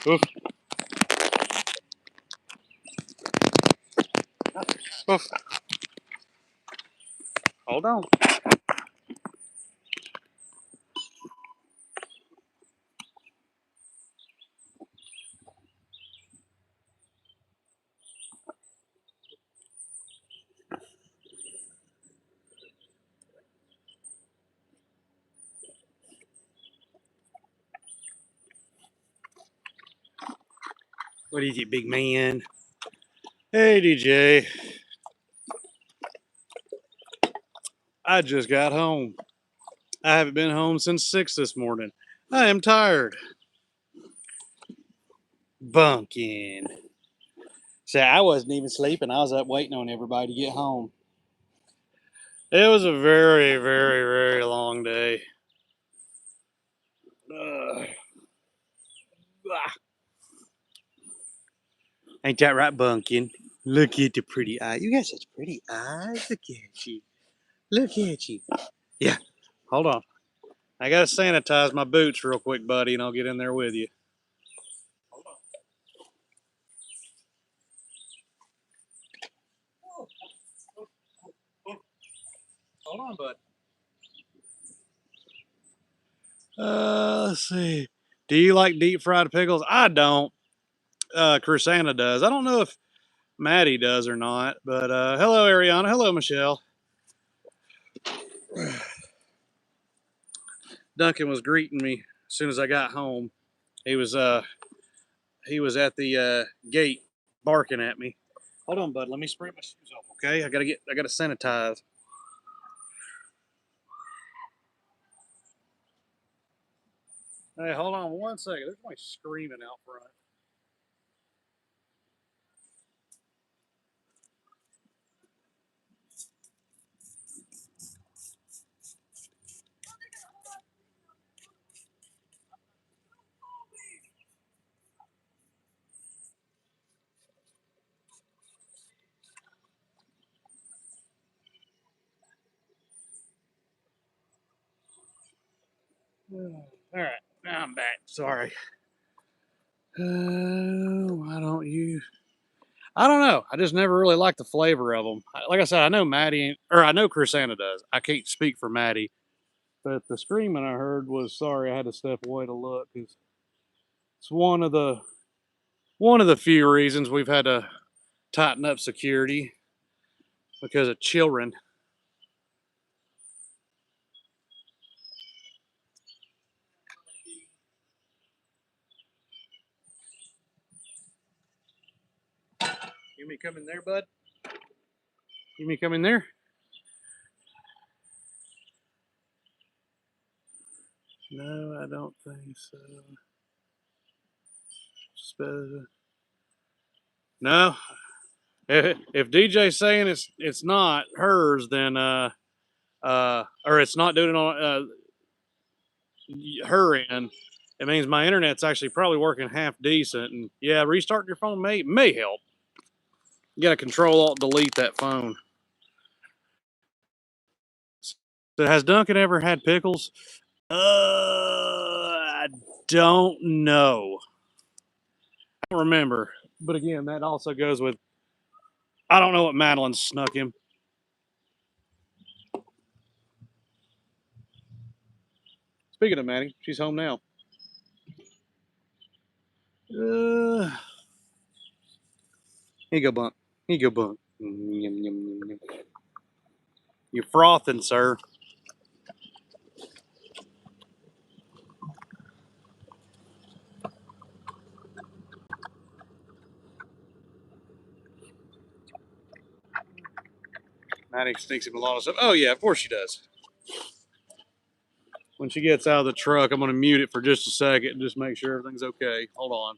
Oof. Oof. Hold on. What is it, big man? Hey, DJ. I just got home. I haven't been home since 6 this morning. I am tired. Bunking. So I wasn't even sleeping. I was up waiting on everybody to get home. It was a very, very, very long day. Ain't that right, Bunkin? Look at the pretty eye. You got such pretty eyes. Look at you. Look at you. Yeah. Hold on. I gotta sanitize my boots real quick, buddy, and I'll get in there with you. Hold on. Hold on, bud. Let's see. Do you like deep fried pickles? I don't. Chrisana does. I don't know if Maddie does or not, but hello, Ariana. Hello, Michelle. Duncan was greeting me as soon as I got home. He was at the gate barking at me. Hold on, bud. Let me spray my shoes off, okay? I gotta sanitize. Hey, hold on 1 second. There's somebody screaming out front. All right, now I'm back. Sorry. Why don't you? I don't know. I just never really liked the flavor of them. Like I said, I know Maddie, or I know Chrisana does. I can't speak for Maddie, but the screaming I heard was sorry. I had to step away to look because it's one of the few reasons we've had to tighten up security because of children. You mean come in there, bud? You mean come in there? No, I don't think so. No. If DJ's saying it's not hers, then or it's not doing it on her end, it means my internet's actually probably working half decent. And yeah, restarting your phone may help. You got to control alt delete that phone. So has Duncan ever had pickles? I don't know. I don't remember. But again, that also goes with I don't know what Madeline snuck him. Speaking of Maddie, she's home now. Here you go, Bunk. Here you go, Bunk. You're frothing, sir. Maddie sneaks him a lot of stuff. Oh, yeah, of course she does. When she gets out of the truck, I'm going to mute it for just a second and just make sure everything's okay. Hold on.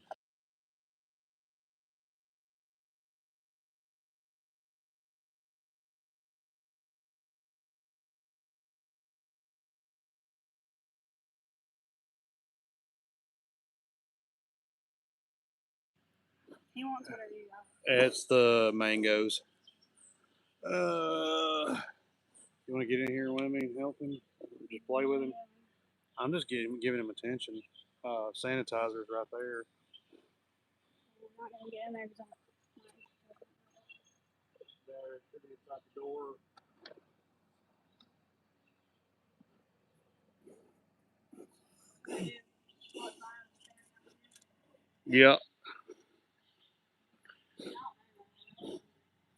He wants whatever you got. It's the mangoes. You want to get in here with me and help him? Just play with him? I'm just giving him attention. Sanitizer's right there. not gonna get in there because Yeah.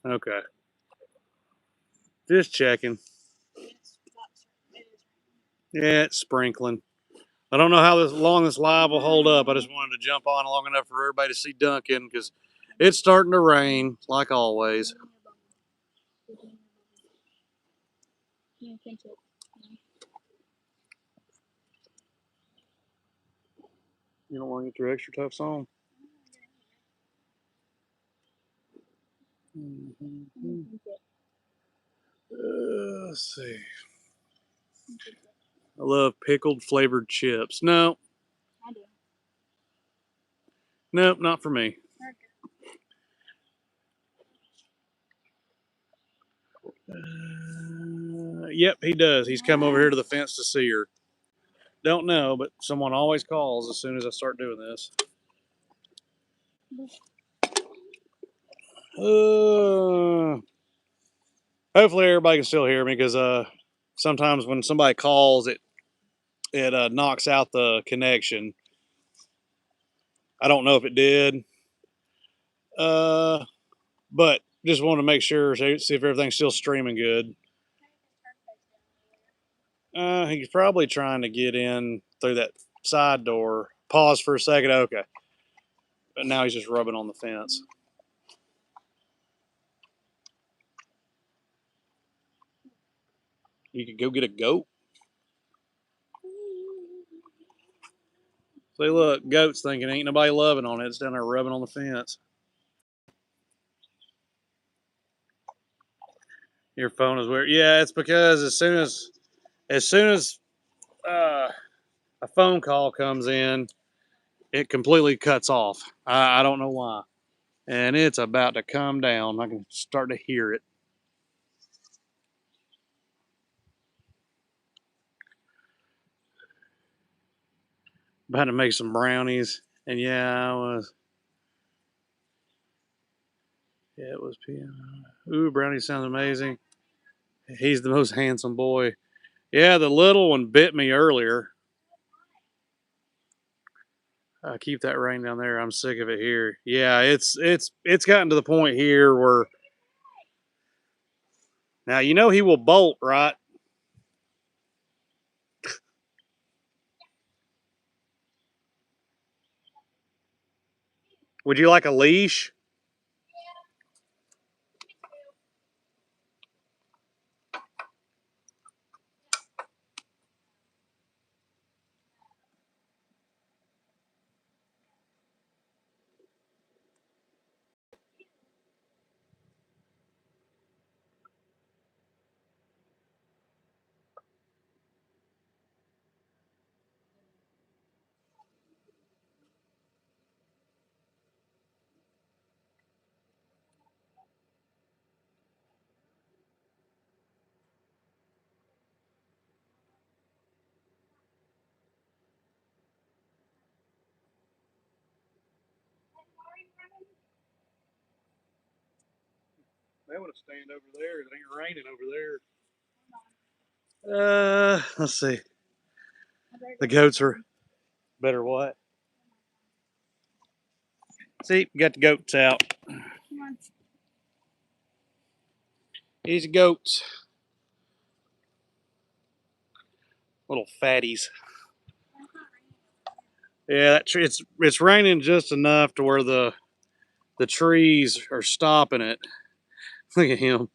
Okay. Just checking. Yeah, it's sprinkling. I don't know how long this live will hold up. I just wanted to jump on long enough for everybody to see Duncan because it's starting to rain, like always. you pinch it. You don't want to get your extra tough on? Let's see. I love pickled flavored chips. No. I do. Nope, not for me. Yep, he does. He's come over here to the fence to see her. Don't know, but someone always calls as soon as I start doing this. Hopefully everybody can still hear me because sometimes when somebody calls, it knocks out the connection. I don't know if it did, but just want to make sure, see if everything's still streaming good. He's probably trying to get in through that side door. Pause for a second. Okay. But now he's just rubbing on the fence. You could go get a goat. See, look, goat's thinking ain't nobody loving on it. It's down there rubbing on the fence. Your phone is weird. Yeah, it's because as soon as a phone call comes in, it completely cuts off. I don't know why. And it's about to come down. I can start to hear it. About to make some brownies. And yeah, I was. Yeah, it was piano. Ooh, brownie sounds amazing. He's the most handsome boy. Yeah, the little one bit me earlier. Keep that rain down there. I'm sick of it here. Yeah, it's gotten to the point here where now you know he will bolt, right? Would you like a leash? They would have stand over there. It ain't raining over there. Let's see. The goats are better what? See, we got the goats out. Come on. These goats. Little fatties. Yeah, it's raining just enough to where the trees are stopping it. Look at him.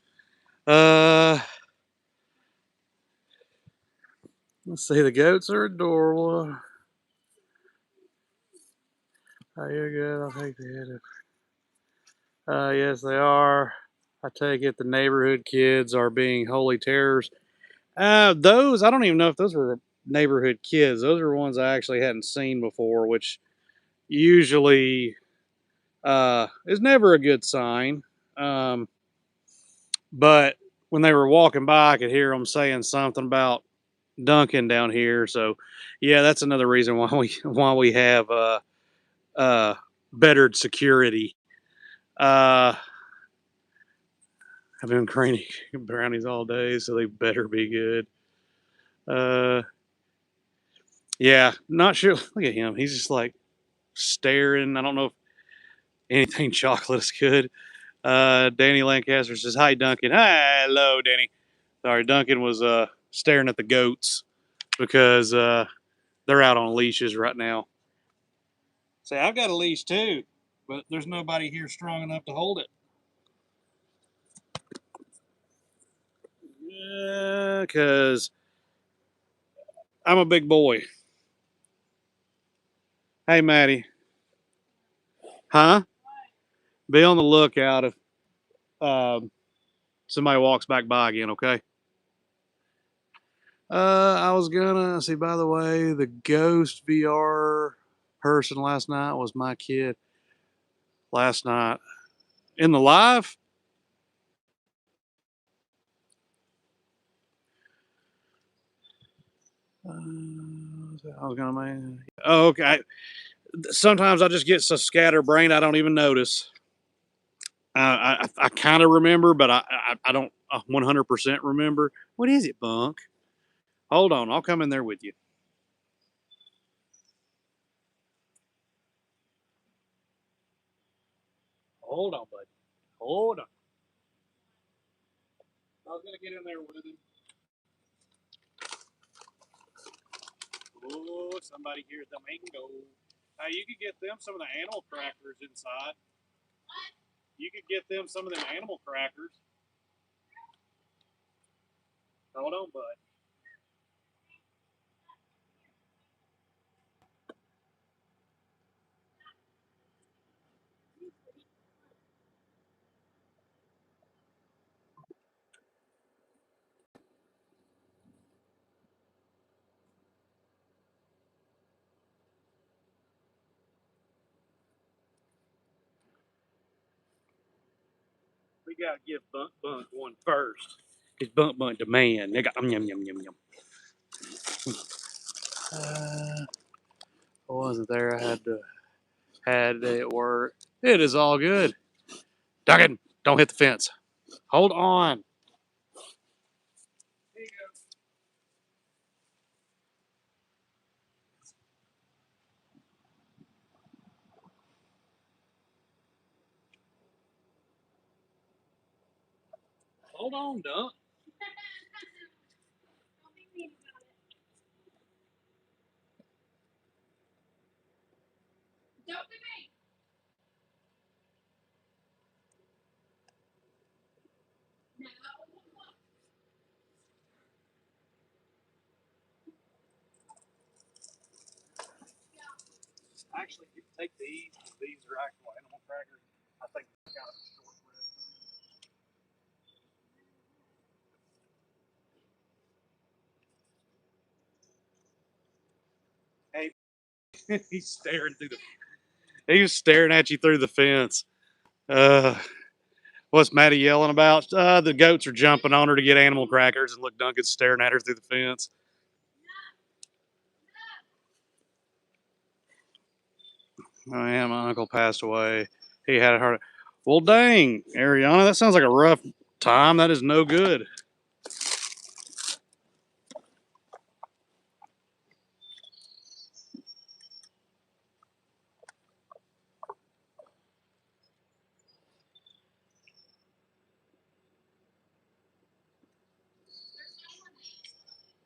Let's see. The goats are adorable. Oh, you're good. I'll take the hit. Yes, they are. I take it the neighborhood kids are being holy terrors. Those I don't even know if those were neighborhood kids. Those are ones I actually hadn't seen before, which usually is never a good sign. But when they were walking by, I could hear them saying something about Duncan down here. So, yeah, that's another reason why we have bettered security. I've been craning brownies all day, so they better be good. Yeah, not sure. Look at him. He's just like staring. I don't know if anything chocolate is good. Danny Lancaster says, "Hi, Duncan." Hi, hello, Danny. Sorry, Duncan was staring at the goats because they're out on leashes right now. Say, I've got a leash too, but there's nobody here strong enough to hold it. Yeah, because I'm a big boy. Hey, Maddie. Huh? Be on the lookout if somebody walks back by again, okay? I was gonna see, by the way, the ghost VR person last night was my kid. Last night in the live. I was gonna make. Oh, okay. Sometimes I just get so scatterbrained I don't even notice. I kind of remember, but I don't 100% remember. What is it, Bunk? Hold on, I'll come in there with you. Hold on, buddy. Hold on. I was gonna get in there with him. Oh, somebody hears the mango. Hey, you could get them some of the animal crackers inside. You could get them some of them animal crackers. Hold on, bud. We gotta give Bunk Bunk one first. Cause Bunk Bunk the man. They got yum yum yum yum. I wasn't there. I had a day at work. It is all good. Duncan, don't hit the fence. Hold on. There you go. Hold on, Dunk. Actually, you can take these. These are actual animal crackers. I think they're kind of short bread. Hey, he's staring through the. He was staring at you through the fence. Uh, what's Maddie yelling about? The goats are jumping on her to get animal crackers, and look, Duncan's staring at her through the fence. Oh yeah, my uncle passed away. He had a heart. Well, dang, Ariana, that sounds like a rough time. That is no good.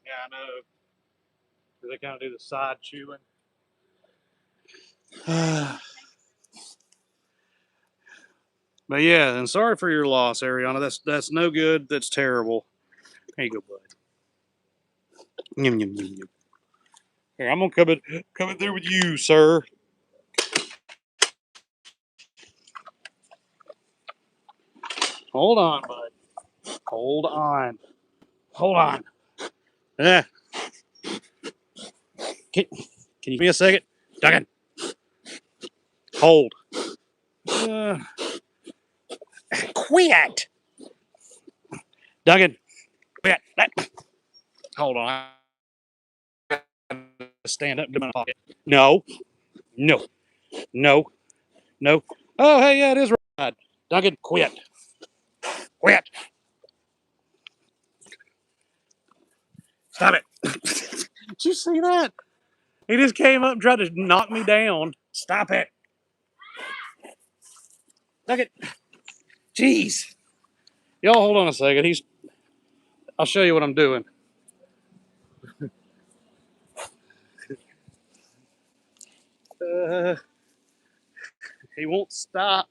Yeah, I know. They kind of do the side chewing. But yeah, and sorry for your loss, Ariana. That's no good. That's terrible. There you go, bud. Yum, yum, yum, yum. Here, I'm gonna come in there with you, sir. Hold on, bud. Hold on. Hold on. Eh, can you give me a second? Duncan, hold. Uh, quit. Duncan, quit. Hold on. I gotta stand up to my pocket. No, no, no. No. Oh, hey, yeah, it is right. Duncan, quit. Quit. Stop it. Did you see that? He just came up and tried to knock me down. Stop it. Duncan. Jeez. Y'all hold on a second. I'll show you what I'm doing. Uh, he won't stop.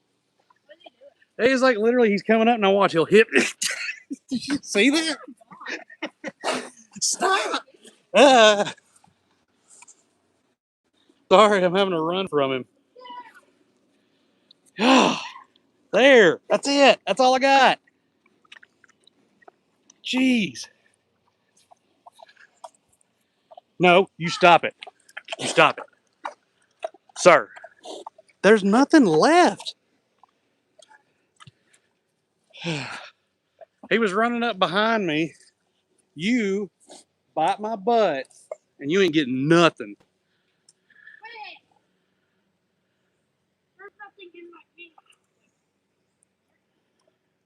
He's like literally, he's coming up and I watch. He'll hit me. Did you see that? Stop. Sorry, I'm having to run from him. There. That's it. That's all I got. Jeez. No, you stop it. You stop it. Sir. There's nothing left. He was running up behind me. You bite my butt, and you ain't getting nothing.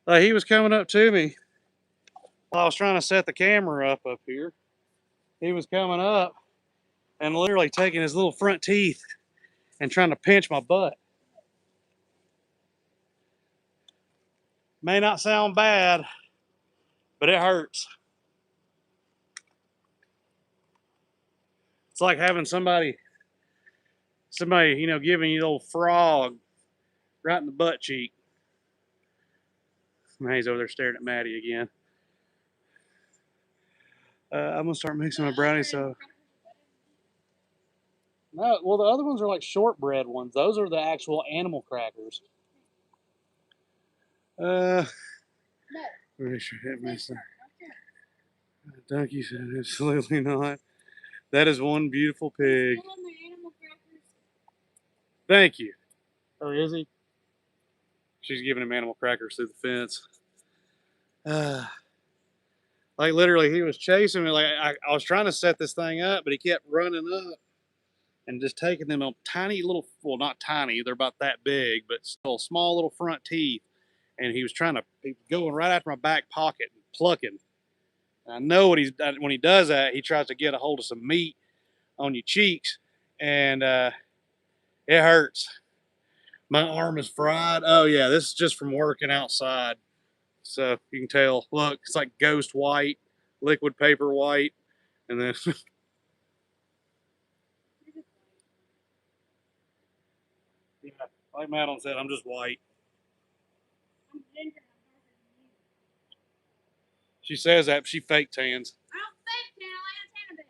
He was coming up to me while I was trying to set the camera up here. He was coming up and literally taking his little front teeth and trying to pinch my butt. May not sound bad, but it hurts. It's like having somebody, giving you a little frog right in the butt cheek. And he's over there staring at Maddie again. I'm gonna start mixing my brownies. So no, well the other ones are like shortbread ones. Those are the actual animal crackers. Make sure I hit myself. Dunkie said absolutely not. That is one beautiful pig. Thank you. Oh, is he? She's giving him animal crackers through the fence. Like literally, he was chasing me. Like I was trying to set this thing up, but he kept running up and just taking them on tiny little, well, not tiny, they're about that big, but still small little front teeth. And he was going right after my back pocket and plucking. And I know when he does that, he tries to get a hold of some meat on your cheeks, and it hurts. My arm is fried. Oh yeah, this is just from working outside. So you can tell, look, it's like ghost white, liquid paper white, and then yeah, like Madeline said, I'm just white. She says that, but she fake tans. I don't fake tan. I am tan a bit.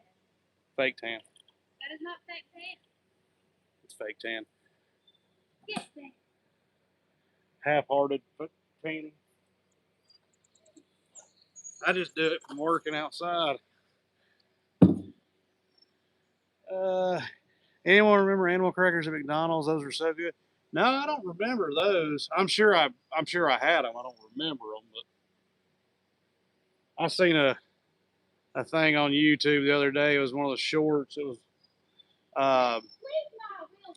Fake tan. That is not fake tan. It's fake tan. Yes, tan. Half-hearted tanning. I just do it from working outside. Anyone remember animal crackers at McDonald's? Those were so good. No, I don't remember those. I'm sure I had them. I don't remember them, but I seen a thing on YouTube the other day. It was one of the shorts. It was uh,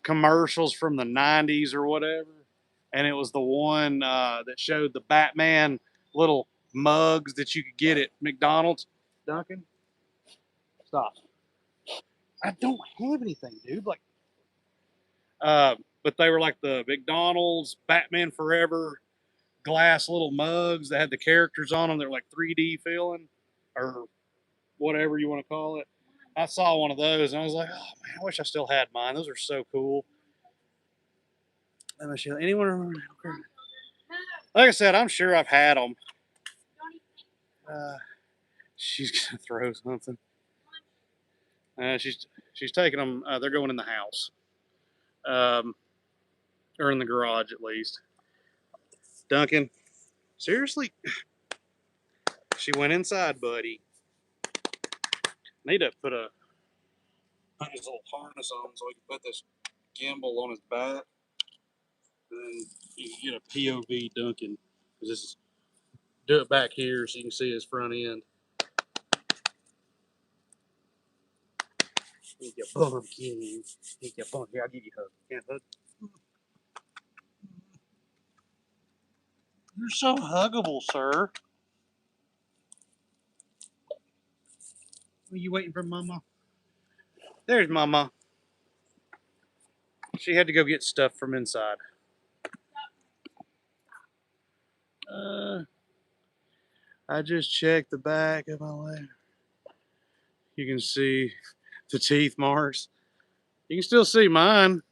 commercials from the '90s or whatever, and it was the one that showed the Batman little mugs that you could get at McDonald's. Duncan, stop. I don't have anything, dude. Like, but they were like the McDonald's Batman Forever glass little mugs that had the characters on them. They're like 3D feeling or whatever you want to call it. I saw one of those and I was like, oh man, I wish I still had mine. Those are so cool. Let me show. Anyone remember? Like I said, I'm sure I've had them. She's gonna throw something. She's taking them. They're going in the house, or in the garage at least. Duncan, seriously, she went inside, buddy. Need to put his little harness on so he can put this gimbal on his back. And then you can get a POV Duncan. Just do it back here so you can see his front end. He get bumpkin. He get bumpkin. Here, I'll give you a hug. Can't hug. You're so huggable, sir. Are you waiting for Mama? There's Mama. She had to go get stuff from inside. I just checked the back of my leg. You can see the teeth marks. You can still see mine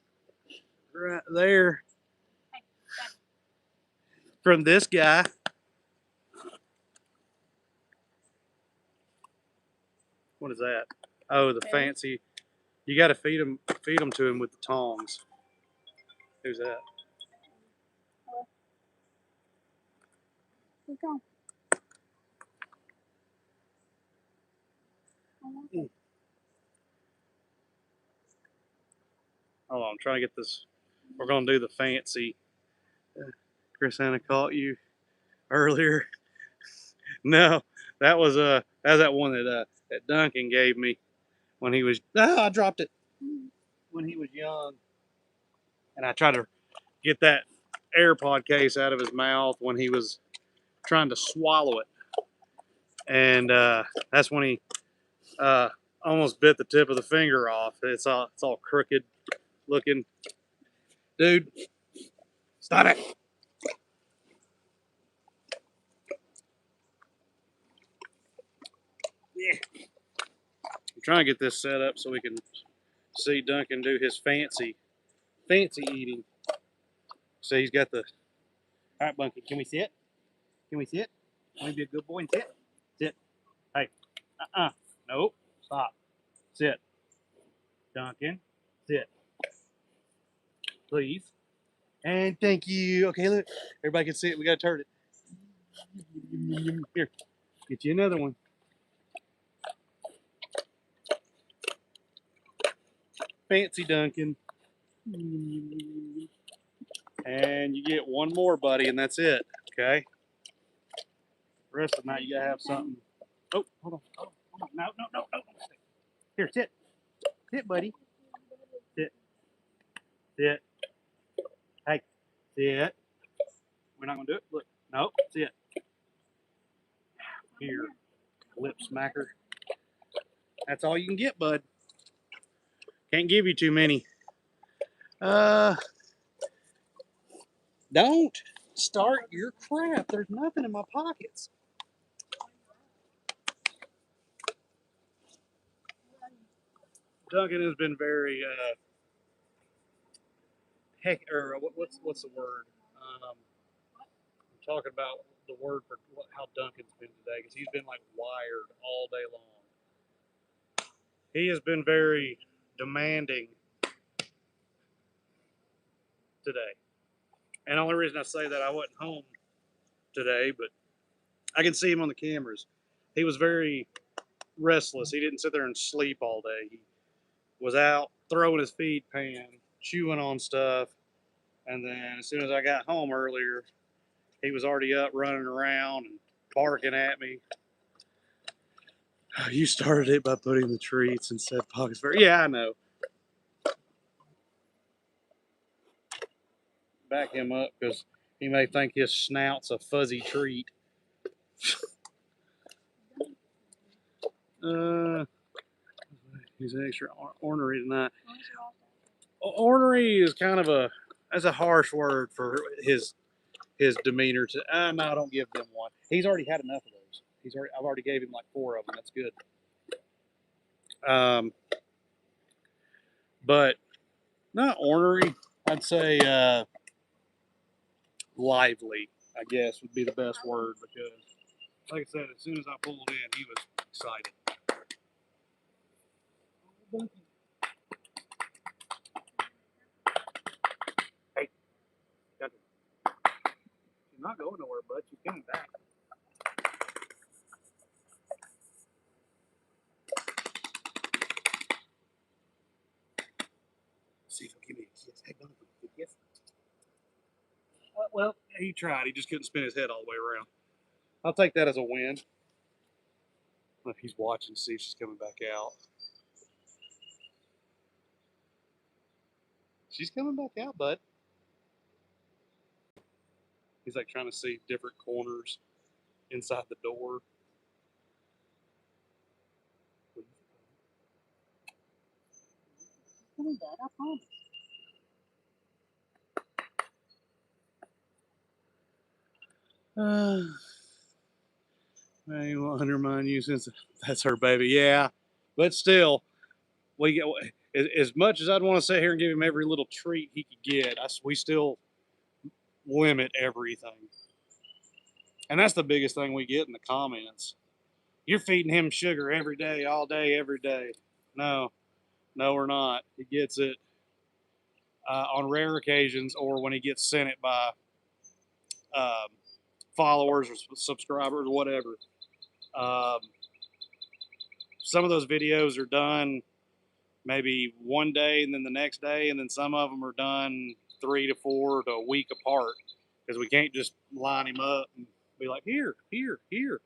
right there from this guy. What is that? Oh, the fancy. You got to feed them to him with the tongs. Who's that? Keep going. Hold on, I'm trying to get this. We're gonna do the fancy. Chris Anna caught you earlier. No, that was that one that Duncan gave me when he was. Ah, I dropped it when he was young, and I tried to get that AirPod case out of his mouth when he was trying to swallow it, and that's when he almost bit the tip of the finger off. It's all crooked looking, dude. Stop it. Yeah. I'm trying to get this set up so we can see Duncan do his fancy eating. So he's got the. All right, Bunky, can we sit? Can we sit? Can we be a good boy and sit? Sit. Hey. Nope. Stop. Sit. Duncan. Sit. Please. And thank you. Okay, look. Everybody can see it. We got to turn it. Here. Get you another one. Fancy Duncan. And you get one more, buddy, and that's it. Okay? The rest of the night, you got to have something. Oh, hold on. Hold on. No, no, no, no. Here, sit. Sit, buddy. Sit. Sit. Hey, sit. We're not going to do it. Look. Nope. Sit. Here. Lip smacker. That's all you can get, bud. Can't give you too many. Don't start your crap. There's nothing in my pockets. Duncan has been very what's the word? I'm talking about the word for how Duncan's been today because he's been like wired all day long. He has been very demanding today. And the only reason I say that I wasn't home today, but I can see him on the cameras. He was very restless. He didn't sit there and sleep all day. He was out throwing his feed pan, chewing on stuff, and then as soon as I got home earlier, he was already up running around and barking at me. You started it by putting the treats and said pockets first. Yeah, I know. Back him up because he may think his snout's a fuzzy treat. He's extra ornery tonight. Ornery is kind of that's a harsh word for his demeanor. No, I don't give them one. He's already had enough of those. I've already gave him like 4 of them. That's good. But not ornery. I'd say lively, I guess, would be the best word because, like I said, as soon as I pulled in, he was excited. Hey, she's not going nowhere, bud. She's coming back. See if he'll give me a kiss. Hey, Bunky, a kiss. Well, he tried. He just couldn't spin his head all the way around. I'll take that as a win. If he's watching, see if she's coming back out. She's coming back out, bud. He's like trying to see different corners inside the door. I won't undermine you since that's her baby. Yeah, but still, we get as much as I'd want to sit here and give him every little treat he could get. We still limit everything, and that's the biggest thing we get in the comments. You're feeding him sugar every day, all day, every day. No, no, we're not. He gets it on rare occasions or when he gets sent it by um, followers or subscribers or whatever. Um, some of those videos are done maybe one day and then the next day, and then some of them are done 3 to 4 to a week apart because we can't just line him up and be like, here, here, here.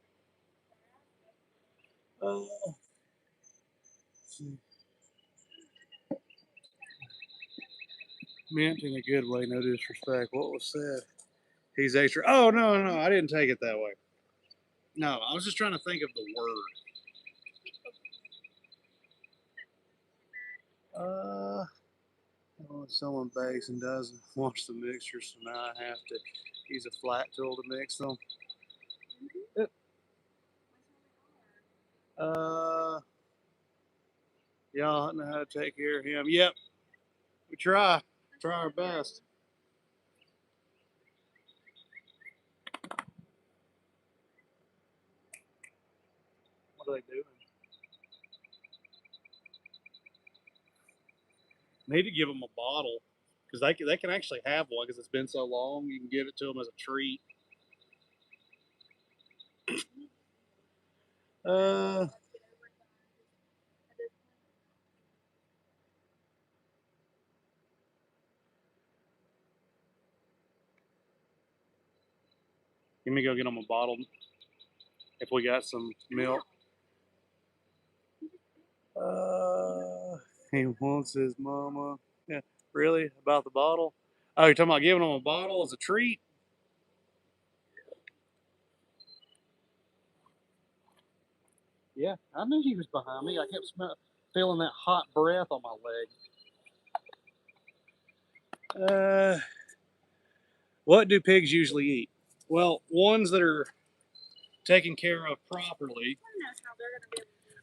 Meant in a good way, no disrespect. What was said? He's extra. Oh, no, no, I didn't take it that way. No, I was just trying to think of the word. Well, if someone bakes and doesn't wash the mixture, so now I have to use a flat tool to mix them. Uh, y'all know how to take care of him. Yep, we try our best. What are they doing? Need to give them a bottle because they can actually have one because it's been so long. You can give it to them as a treat. Uh, Let me go get them a bottle if we got some milk. He wants his mama. Yeah, really? About the bottle? Oh, you're talking about giving him a bottle as a treat? Yeah, I knew he was behind me. I kept feeling that hot breath on my leg. What do pigs usually eat? Well, ones that are taken care of properly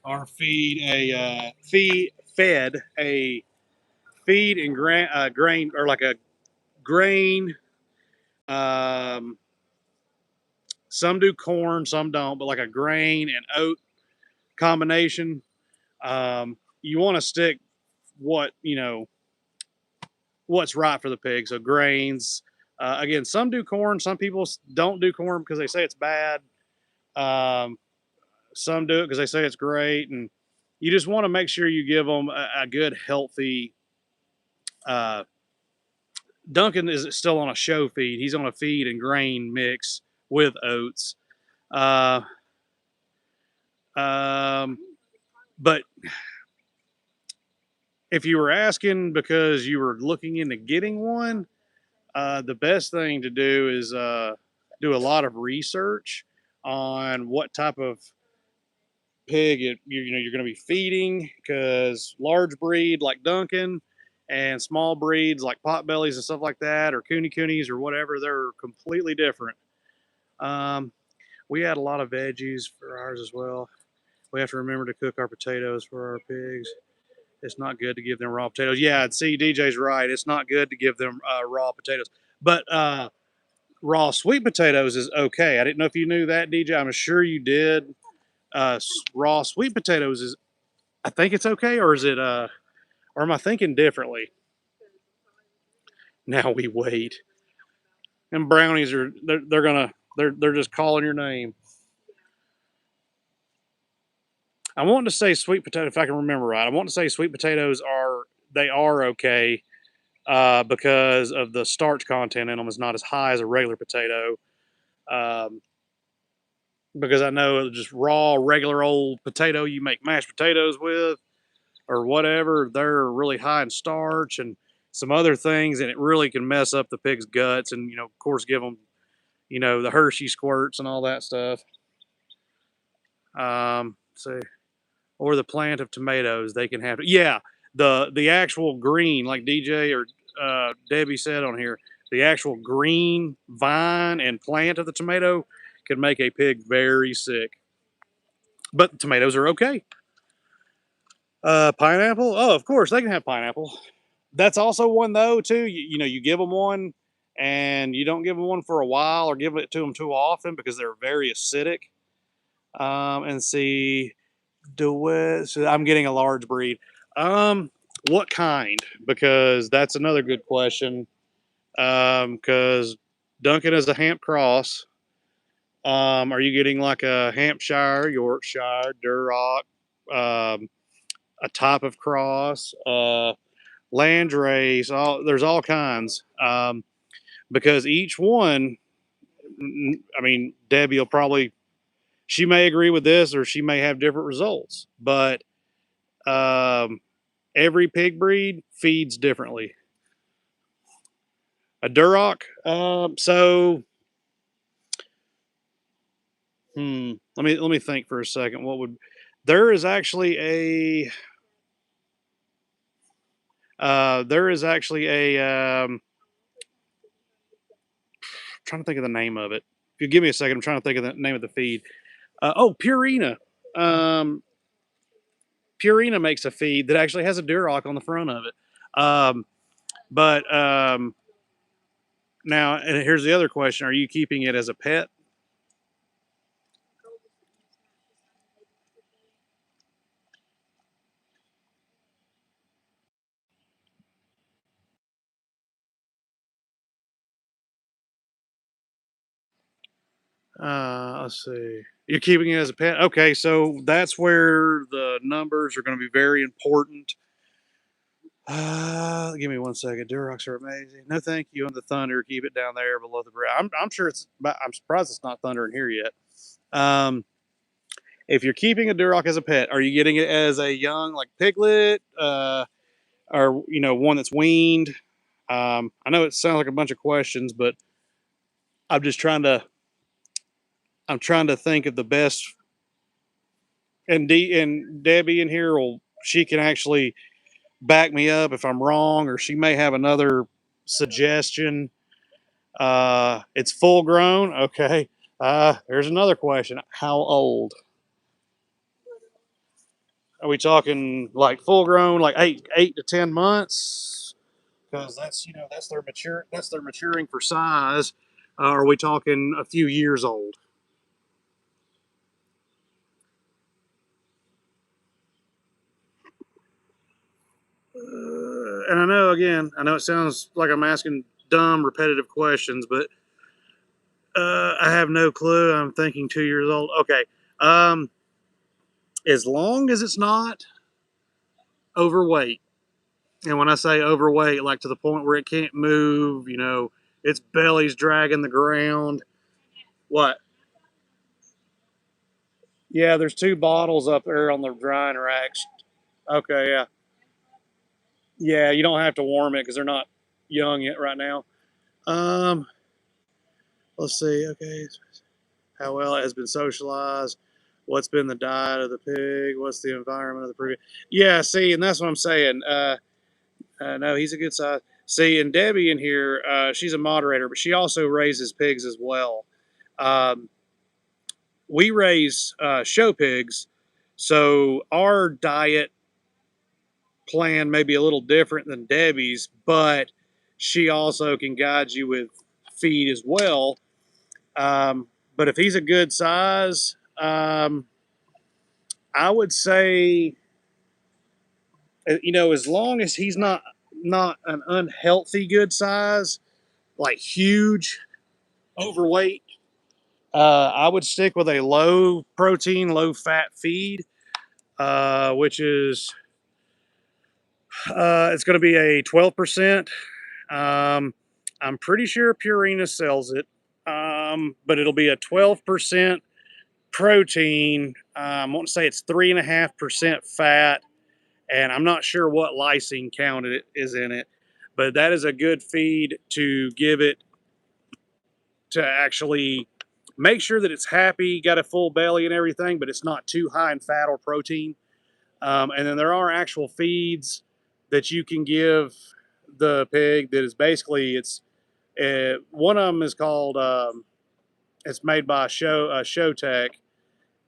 are fed a feed and grain or like a grain. Um, some do corn, some don't, but like a grain and oat combination. You want to stick what what's right for the pig. So grains. Again, some do corn. Some people don't do corn because they say it's bad. Um, some do it because they say it's great, and you just want to make sure you give them a good, healthy. Uh, Duncan is still on a show feed. He's on a feed and grain mix with oats. Uh, um, but if you were asking because you were looking into getting one, the best thing to do is do a lot of research on what type of pig you're going to be feeding, because large breed like Duncan and small breeds like potbellies and stuff like that, or coonies or whatever, they're completely different. Um, we add a lot of veggies for ours as well. We have to remember to cook our potatoes for our pigs. It's not good to give them raw potatoes. Yeah, see, DJ's right. It's not good to give them raw potatoes. But raw sweet potatoes is okay. I didn't know if you knew that, DJ. I'm sure you did. Raw sweet potatoes is, I think it's okay, or is it? Or am I thinking differently? Now we wait. And brownies are they're just calling your name. I want to say sweet potato, if I can remember right. I want to say sweet potatoes are okay because of the starch content in them is not as high as a regular potato. Um, because I know just raw, regular old potato you make mashed potatoes with or whatever, they're really high in starch and some other things, and it really can mess up the pig's guts and, of course, give them you know, the Hershey squirts and all that stuff. See, or the plant of tomatoes. They can have, yeah, the actual green, like DJ or Debbie said on here, the actual green vine and plant of the tomato can make a pig very sick. But tomatoes are okay. Pineapple? Oh, of course they can have pineapple. That's also one though too. You know, you give them one, and you don't give them one for a while or give it to them too often because they're very acidic. And see, so I'm getting a large breed. Um, what kind? Because that's another good question. Because Duncan is a Hamp cross. Are you getting like a Hampshire, Yorkshire, Duroc, a type of cross, Landrace? There's all kinds. Because each one, I mean, Debbie will probably, she may agree with this or she may have different results, but um, every pig breed feeds differently. A Duroc, let me think for a second. What would there is actually a there is actually a trying to think of the name of it. If you give me a second, I'm trying to think of the name of the feed. Purina. Um, Purina makes a feed that actually has a Duroc on the front of it. Um, but now, and here's the other question: are you keeping it as a pet? Let's see. You're keeping it as a pet. Okay, so that's where the numbers are going to be very important. Give me 1 second. Durocs are amazing. No, thank you. On the Thunder, keep it down there below the ground. I'm sure it's. I'm surprised it's not Thunder in here yet. Um, if you're keeping a Duroc as a pet, are you getting it as a young, like piglet, or one that's weaned? I know it sounds like a bunch of questions, but I'm just trying to. I'm trying to think of the best. And Debbie in here will she can actually back me up if I'm wrong, or she may have another suggestion. It's full grown. Okay. There's another question. How old? Are we talking like full grown, like eight to 10 months? Because that's their maturing for size. Are we talking a few years old? And I know it sounds like I'm asking dumb, repetitive questions, but I have no clue. I'm thinking 2 years old. Okay. Um, as long as it's not overweight, and when I say overweight, like to the point where it can't move, its belly's dragging the ground. What? Yeah, there's two bottles up there on the drying racks. Okay, yeah. Yeah, you don't have to warm it because they're not young yet right now. Um, let's see. Okay, how well it has been socialized. What's been the diet of the pig? What's the environment of the previous? Yeah, see, and that's what I'm saying. No, he's a good size. See, and Debbie in here, she's a moderator, but she also raises pigs as well. Um, we raise show pigs, so our diet plan may be a little different than Debbie's, but she also can guide you with feed as well. But if he's a good size, I would say, as long as he's not an unhealthy good size, like huge, overweight, I would stick with a low protein, low fat feed, which is it's going to be a 12%. I'm pretty sure Purina sells it, but it'll be a 12% protein. I want to say it's 3.5% fat, and I'm not sure what lysine count it is in it, but that is a good feed to give it to actually make sure that it's happy, got a full belly and everything, but it's not too high in fat or protein. And then there are actual feeds that you can give the pig that is basically one of them is called it's made by Showtech.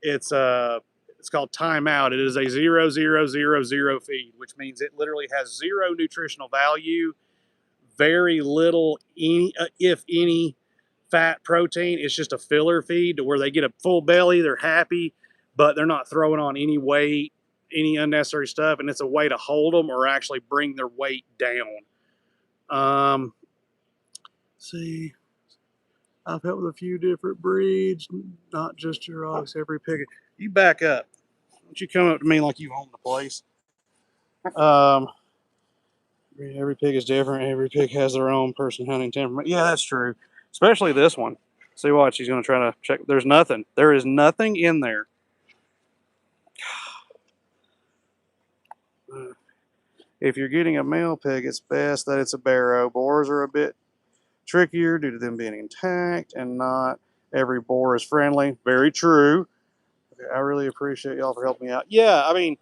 It's called Timeout. It is a 0000 feed, which means it literally has zero nutritional value, very little, if any, fat protein. It's just a filler feed to where they get a full belly, they're happy, but they're not throwing on any weight, any unnecessary stuff, and it's a way to hold them or actually bring their weight down. See, I've helped with a few different breeds, not just your ox. Every pig. You back up. Don't you come up to me like you own the place. Every pig is different. Every pig has their own person hunting temperament. Yeah, that's true. Especially this one. See what she's going to try to check. There's nothing. There is nothing in there. If you're getting a male pig, it's best that it's a barrow. Boars are a bit trickier due to them being intact, and not every boar is friendly. Very true. Okay, I really appreciate y'all for helping me out. Yeah, I mean,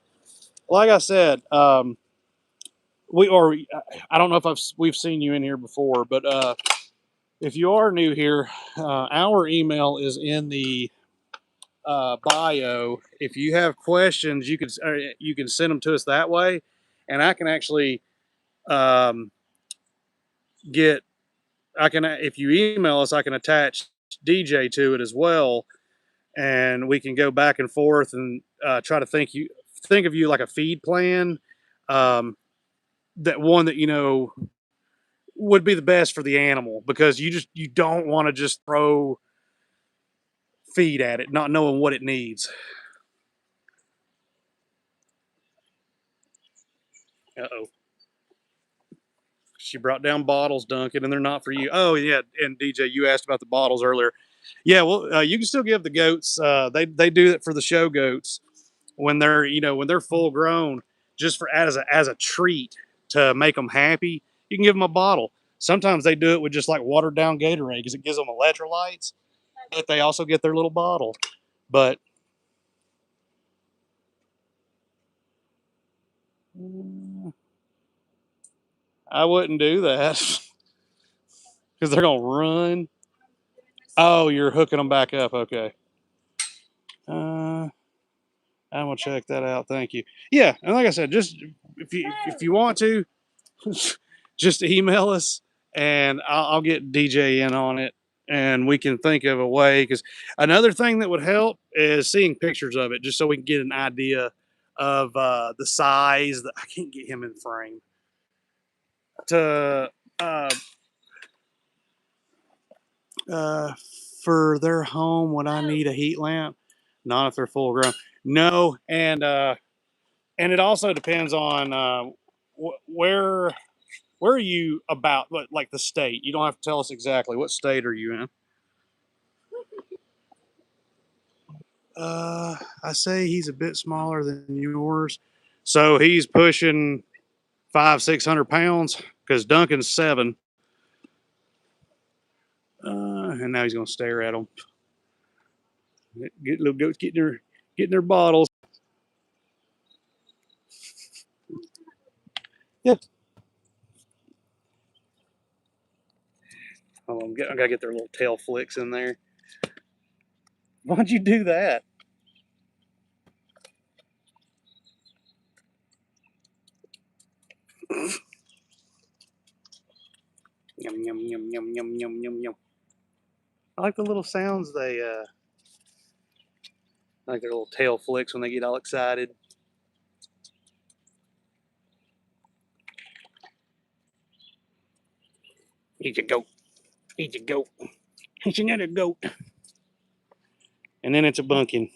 like I said, I don't know if we've seen you in here before, but if you are new here, our email is in the bio. If you have questions, you can send them to us that way, and I can actually um, get. If you email us, I can attach DJ to it as well, and we can go back and forth and try to think of you like a feed plan. That one that would be the best for the animal, because you don't want to just throw feed at it, not knowing what it needs. Uh-oh. She brought down bottles, Duncan, and they're not for you. Oh, yeah, and DJ, you asked about the bottles earlier. Yeah, well, you can still give the goats. They do it for the show goats when they're full grown, just for as a treat to make them happy. You can give them a bottle. Sometimes they do it with just like watered down Gatorade because it gives them electrolytes. But they also get their little bottle. But I wouldn't do that because they're gonna run. Oh, you're hooking them back up. Okay. I'm gonna check that out. Thank you. Yeah, and like I said, just if you want to, just email us, and I'll get DJ in on it, and we can think of a way. Because another thing that would help is seeing pictures of it, just so we can get an idea of the size. I can't get him in frame to uh, for their home. Would I need a heat lamp? Not if they're full grown. No, and it also depends on where are you about, like the state. You don't have to tell us exactly what state are you in. I say he's a bit smaller than yours, so he's pushing 500-600 pounds because Duncan's 7. And now he's gonna stare at them. Get little goats getting their bottles. Yeah. Hold on, I gotta get their little tail flicks in there. Why'd you do that? Yum yum yum yum yum yum yum yum. I like the little sounds they like their little tail flicks when they get all excited. He's a goat. He's a goat. He's another goat. And then it's a bunkin.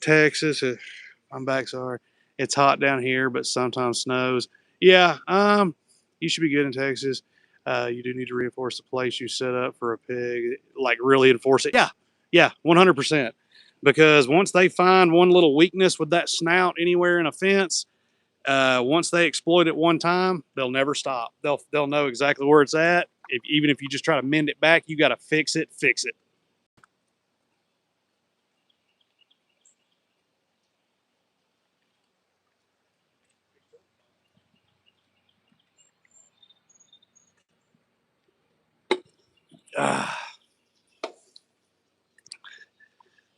Texas. I'm back. Sorry. It's hot down here, but sometimes snows. Yeah. You should be good in Texas. You do need to reinforce the place you set up for a pig. Like really enforce it. Yeah. Yeah. 100%. Because once they find one little weakness with that snout anywhere in a fence, Once they exploit it one time, they'll never stop. They'll know exactly where it's at. Even if you just try to mend it back, you got to fix it.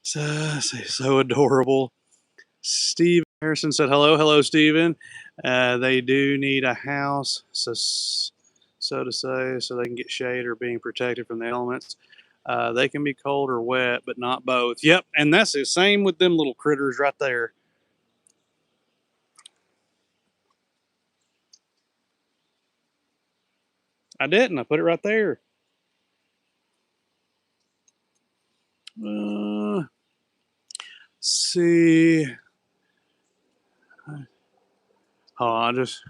So adorable. Steve Harrison said, hello, Steven. They do need a house, so to say, so they can get shade or being protected from the elements. They can be cold or wet, but not both. Yep, and that's the same with them little critters right there. I didn't. I put it right there. See. Oh, I just.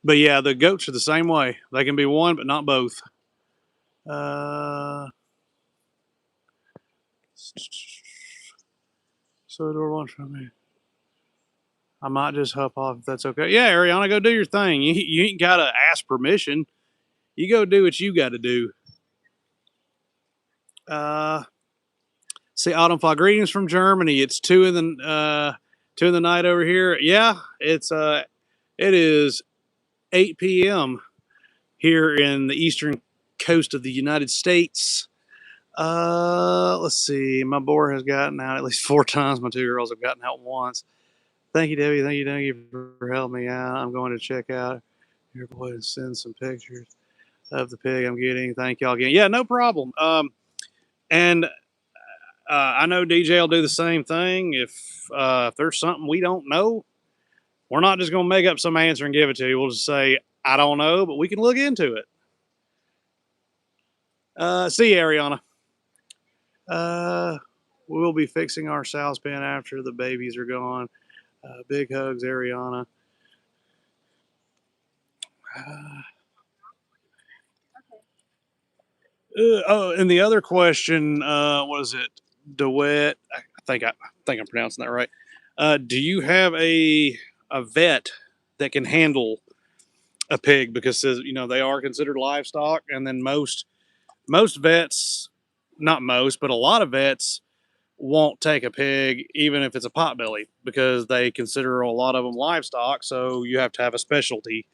But yeah, the goats are the same way. They can be one, but not both. So door lunch for me. I might just hop off if that's okay. Yeah, Ariana, go do your thing. You ain't gotta ask permission. You go do what you got to do. See, Autumn Fall, greetings from Germany. It's 2 in the night over here. Yeah, it is 8 p.m. here in the eastern coast of the United States. Let's see. My boar has gotten out at least 4 times. My 2 girls have gotten out once. Thank you, Debbie. Thank you for helping me out. I'm going to check out your boy and send some pictures of the pig I'm getting. Thank y'all again. Yeah, no problem. And I know DJ will do the same thing. If there's something we don't know, we're not just going to make up some answer and give it to you. We'll just say, I don't know, but we can look into it. See you, Ariana. We'll be fixing our sow's pen after the babies are gone. Big hugs, Ariana. And the other question was it DeWitt? I think I'm pronouncing that right. Do you have a vet that can handle a pig, because they are considered livestock, and then most vets, not most, but a lot of vets won't take a pig even if it's a potbelly, because they consider a lot of them livestock. So you have to have a specialty.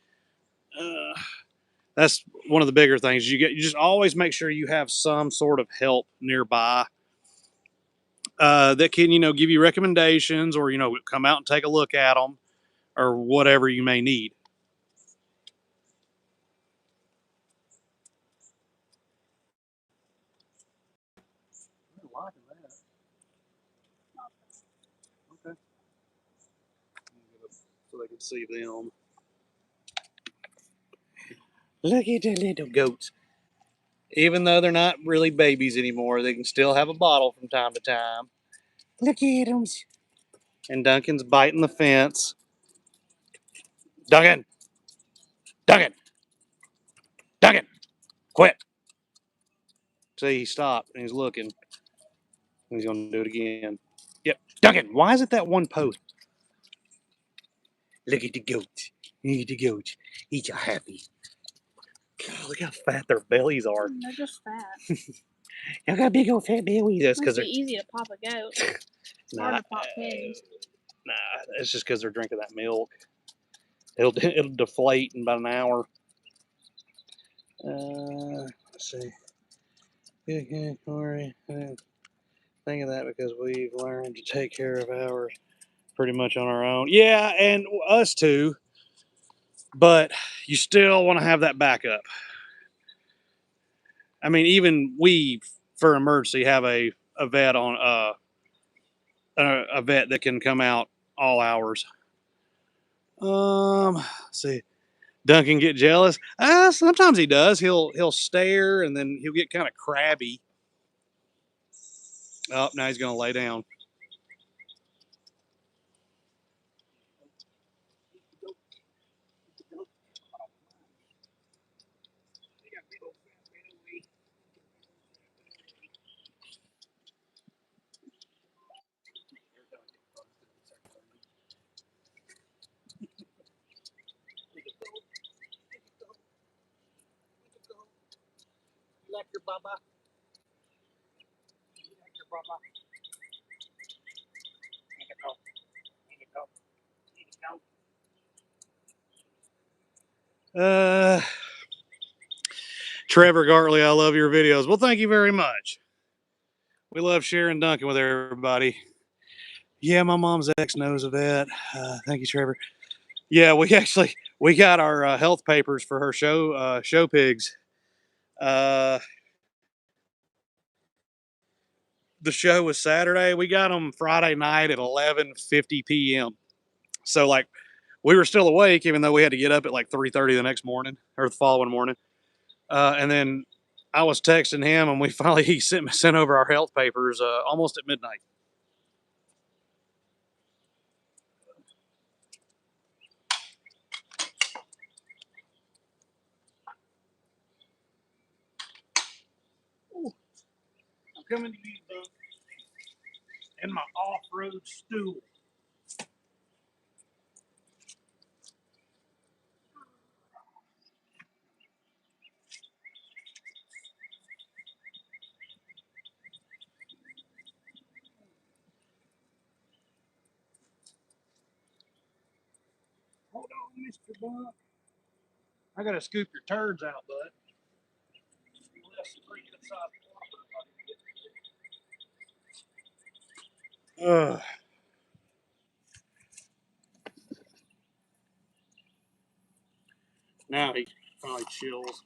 That's one of the bigger things. You just always make sure you have some sort of help nearby that can give you recommendations, or come out and take a look at them, or whatever you may need. Okay. So they can see them. Look at the little goats. Even though they're not really babies anymore, they can still have a bottle from time to time. Look at them. And Duncan's biting the fence. Duncan! Duncan! Duncan! Quit! See, he stopped and he's looking. And he's going to do it again. Yep. Duncan, why is it that one post? Look at the goats. Look at the goats. Each are happy. God, look how fat their bellies are. They're just fat. Y'all got big old fat bellies. That's because they're easy to pop a goat. It's hard to pop pigs. Nah, it's just because they're drinking that milk. It'll deflate in about an hour. Let's see. Good, Corey. Think of that because we've learned to take care of ours pretty much on our own. Yeah, and us too. But you still want to have that backup. I mean, even we, for emergency, have a vet on a vet that can come out all hours. Let's see. Duncan get jealous? Sometimes he does. He'll stare, and then he'll get kind of crabby. Oh, now he's gonna lay down. like your baba? You like your baba? Here you go. Here you go. Here you go. Trevor Gartley, I love your videos. Well, thank you very much. We love sharing Duncan with everybody. Yeah, my mom's ex knows of that. Thank you, Trevor. Yeah, we got our health papers for her show pigs. The show was Saturday. We got them Friday night at 11:50 p.m. So like we were still awake, even though we had to get up at like 3:30 the next morning or the following morning. And then I was texting him, and he sent over our health papers almost at midnight. Ooh, I'm coming to you, Dunk, in my off-road stool. Hold on, Mr. Dunk. I gotta scoop your turds out, bud. You left some pretty good sized whoppers. Now he finally chills.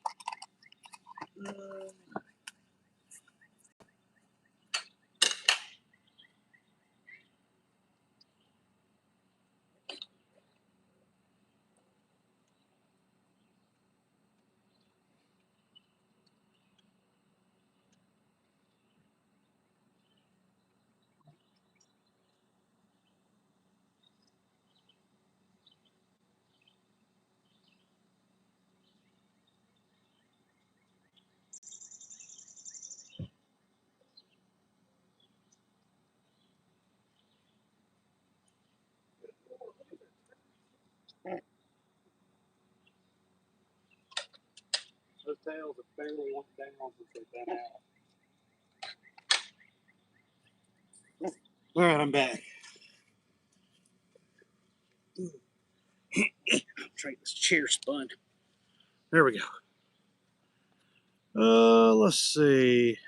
Those tails have barely went down since they've been out. All right, I'm back. Try this chair spun. There we go. Let's see.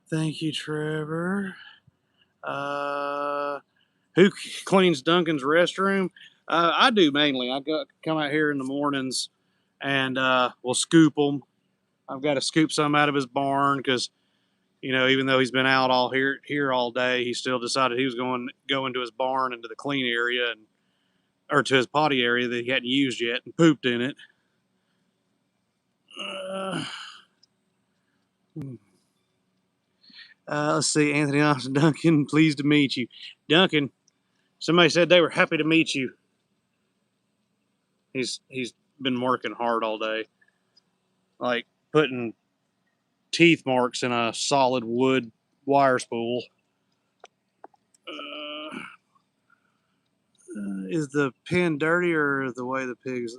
Thank you, Trevor. Who cleans Duncan's restroom? I do mainly. Come out here in the mornings and we'll scoop them. I've got to scoop some out of his barn because even though he's been out all here all day, he still decided he was going into his barn into the clean area or to his potty area that he hadn't used yet and pooped in it. Let's see, Anthony Austin Duncan, pleased to meet you. Duncan, somebody said they were happy to meet you. He's been working hard all day, like putting teeth marks in a solid wood wire spool. Is the pen dirty or the way the pigs,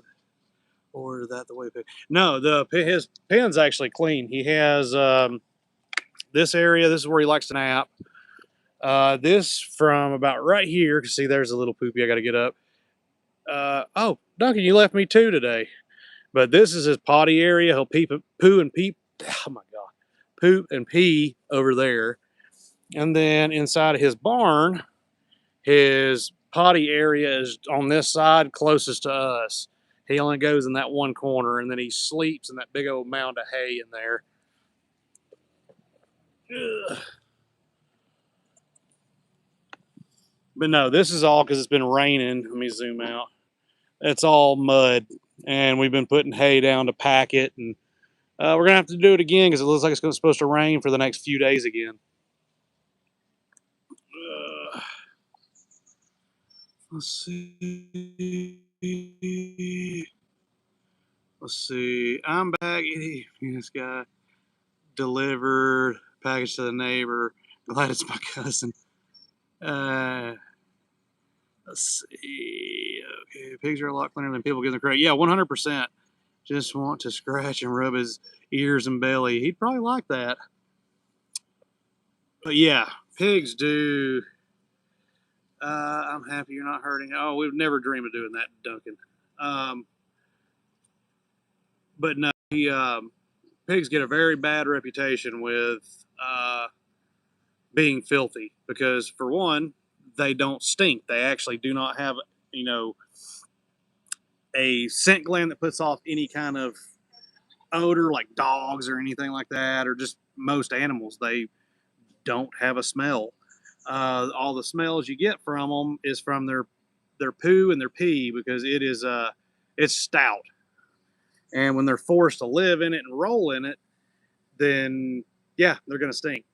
or is that the way the pig? No, his pen's actually clean. He has this area. This is where he likes to nap. This from about right here. See, there's a little poopy. I got to get up. Oh, Duncan, you left me two today. But this is his potty area. He'll poo and pee. Oh my God, poop and pee over there. And then inside of his barn, his potty area is on this side closest to us. He only goes in that one corner, and then he sleeps in that big old mound of hay in there. Ugh. But no, this is all because it's been raining. Let me zoom out. It's all mud, and we've been putting hay down to pack it, and we're going to have to do it again because it looks like it's supposed to rain for the next few days again. Let's see. I'm back. This guy delivered package to the neighbor. Glad it's my cousin. Let's see. Okay, pigs are a lot cleaner than people give them credit. Yeah, 100%. Just want to scratch and rub his ears and belly. He'd probably like that. But yeah, pigs do. I'm happy you're not hurting. Oh, we'd never dream of doing that, Duncan. But no, pigs get a very bad reputation with being filthy because, for one, they don't stink. They actually do not have, you know, a scent gland that puts off any kind of odor like dogs or anything like that, or just most animals. They don't have a smell. All the smells you get from them is from their poo and their pee because it's stout. And when they're forced to live in it and roll in it, then yeah, they're gonna stink.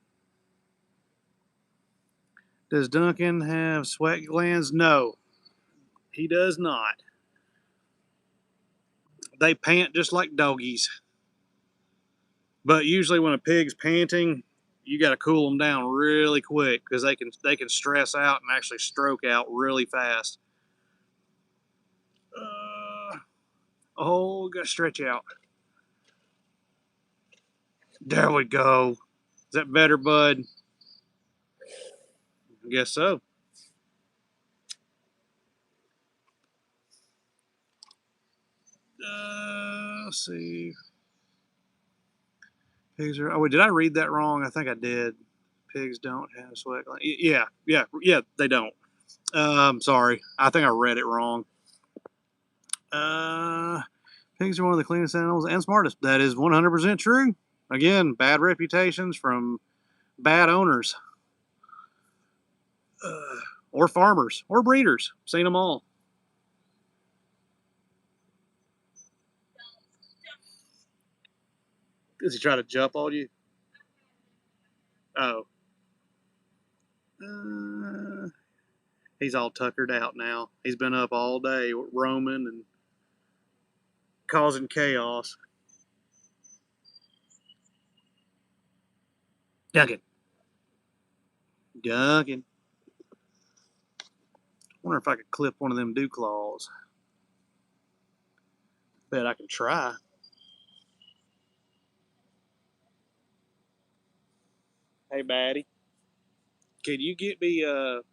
Does Duncan have sweat glands? No, he does not. They pant just like doggies. But usually when a pig's panting, you got to cool them down really quick because they can stress out and actually stroke out really fast. Got to stretch out. There we go. Is that better, bud? I guess so. Let's see. Pigs are. Oh, wait, did I read that wrong? I think I did. Pigs don't have sweat glands. Yeah. They don't. Sorry. I think I read it wrong. Pigs are one of the cleanest animals and smartest. That is 100% true. Again, bad reputations from bad owners, or farmers, or breeders. Seen them all. Does he try to jump on you? Oh. He's all tuckered out now. He's been up all day roaming and causing chaos. Duncan. Duncan. Wonder if I could clip one of them dew claws. Bet I can try. Hey, Batty. Can you get me the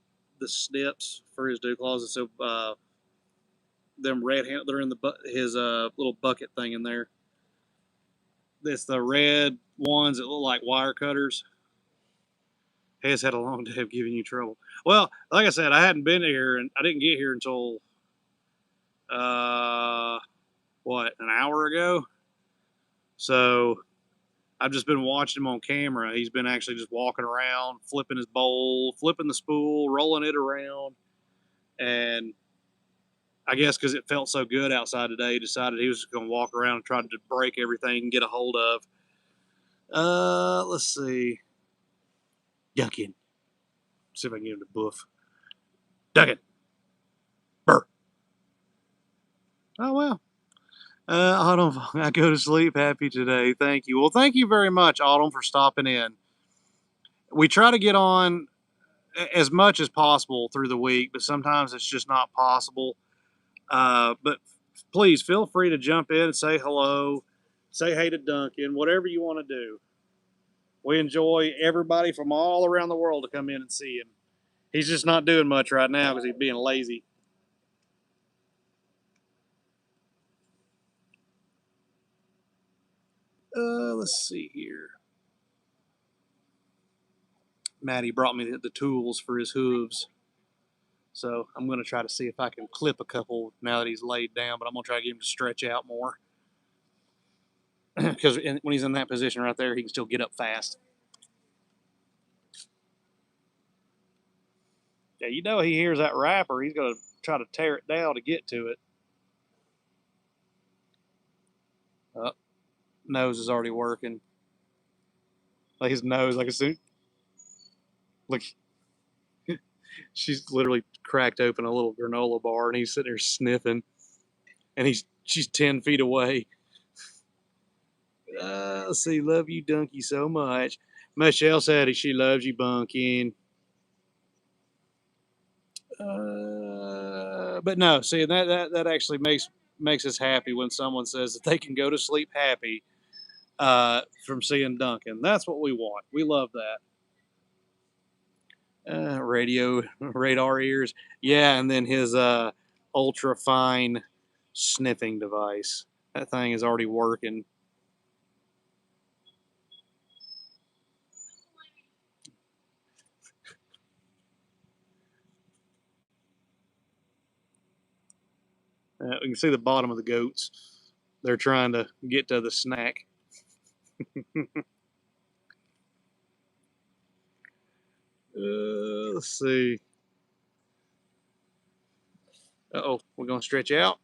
snips for his dew claws? So them red hand, they're in his little bucket thing in there. It's the red ones that look like wire cutters. Has had a long day of giving you trouble. Well, like I said, I hadn't been here and I didn't get here until an hour ago. So I've just been watching him on camera. He's been actually just walking around, flipping his bowl, flipping the spool, rolling it around, and I guess because it felt so good outside today, he decided he was just going to walk around and try to break everything and get a hold of. Let's see. Duncan. See if I can get him to boof. Duncan. Burr. Oh, well. Autumn, I go to sleep happy today. Thank you. Well, thank you very much, Autumn, for stopping in. We try to get on as much as possible through the week, but sometimes it's just not possible. But please feel free to jump in and say hello, say hey to Duncan, whatever you want to do. We enjoy everybody from all around the world to come in and see him. He's just not doing much right now because he's being lazy. Let's see here. Maddie brought me the tools for his hooves. So I'm going to try to see if I can clip a couple now that he's laid down, but I'm going to try to get him to stretch out more. Because when he's in that position right there, he can still get up fast. Yeah, you know he hears that wrapper, he's going to try to tear it down to get to it. Nose is already working. Like his nose, like a suit. Look, she's literally cracked open a little granola bar, and he's sitting there sniffing, and she's 10 feet away. Let's see, love you, Dunkie, so much. Michelle said she loves you, Bunkin. But no, see that actually makes us happy when someone says that they can go to sleep happy from seeing Duncan. That's what we want. We love that. Radio radar ears, yeah, and then his ultra fine sniffing device. That thing is already working. You can see the bottom of the goats. They're trying to get to the snack. Let's see. Oh, we're gonna stretch out.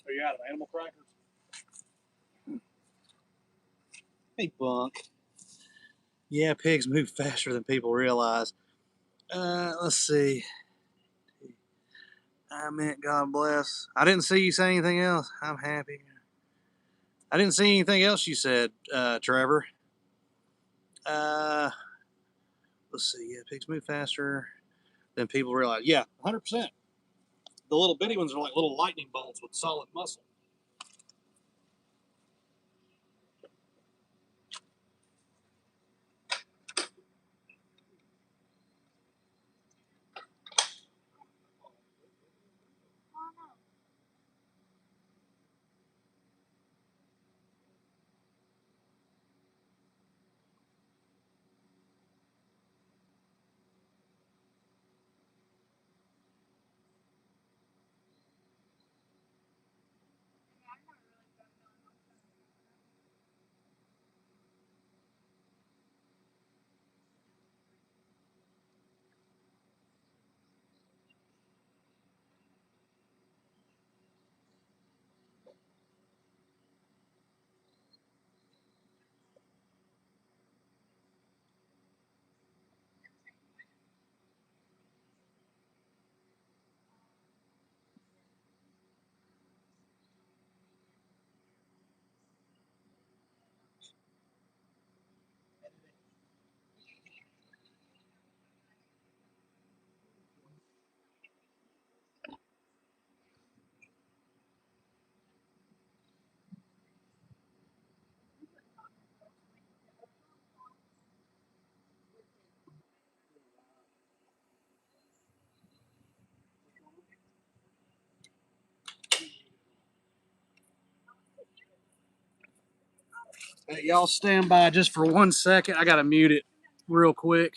Are you out of animal crackers? Hey, Bunk. Yeah, pigs move faster than people realize. Let's see. I meant God bless. I didn't see you say anything else. I'm happy. I didn't see anything else you said, Trevor. Uh, let's see. Yeah, pigs move faster than people realize. Yeah, 100%. The little bitty ones are like little lightning bolts with solid muscle. Hey, y'all stand by just for 1 second. I got to mute it real quick.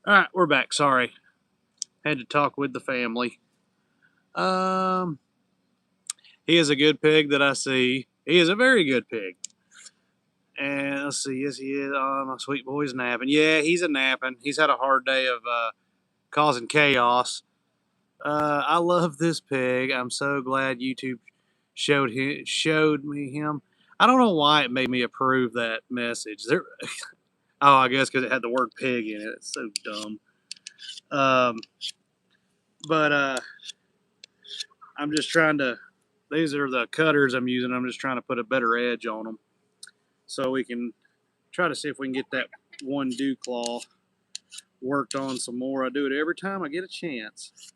All right, we're back. Sorry, had to talk with the family. Um, he is a good pig that I see. He is a very good pig. And let's see, yes, he is. Oh, my sweet boy's napping. Yeah, he's a napping. He's had a hard day of causing chaos. I love this pig. I'm so glad YouTube showed me him. I don't know why it made me approve that message. Oh, I guess because it had the word pig in it. It's so dumb. But I'm just trying to. These are the cutters I'm using. I'm just trying to put a better edge on them, so we can try to see if we can get that one dew claw worked on some more. I do it every time I get a chance.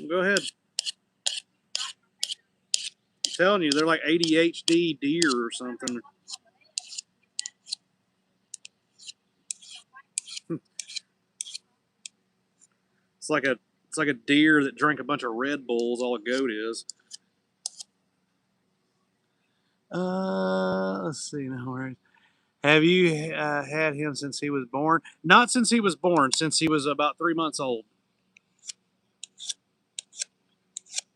Go ahead. I'm telling you, they're like ADHD deer or something. It's like a deer that drank a bunch of Red Bulls. All a goat is. Let's see now. Where have you had him since he was born? Not since he was born. Since he was about 3 months old.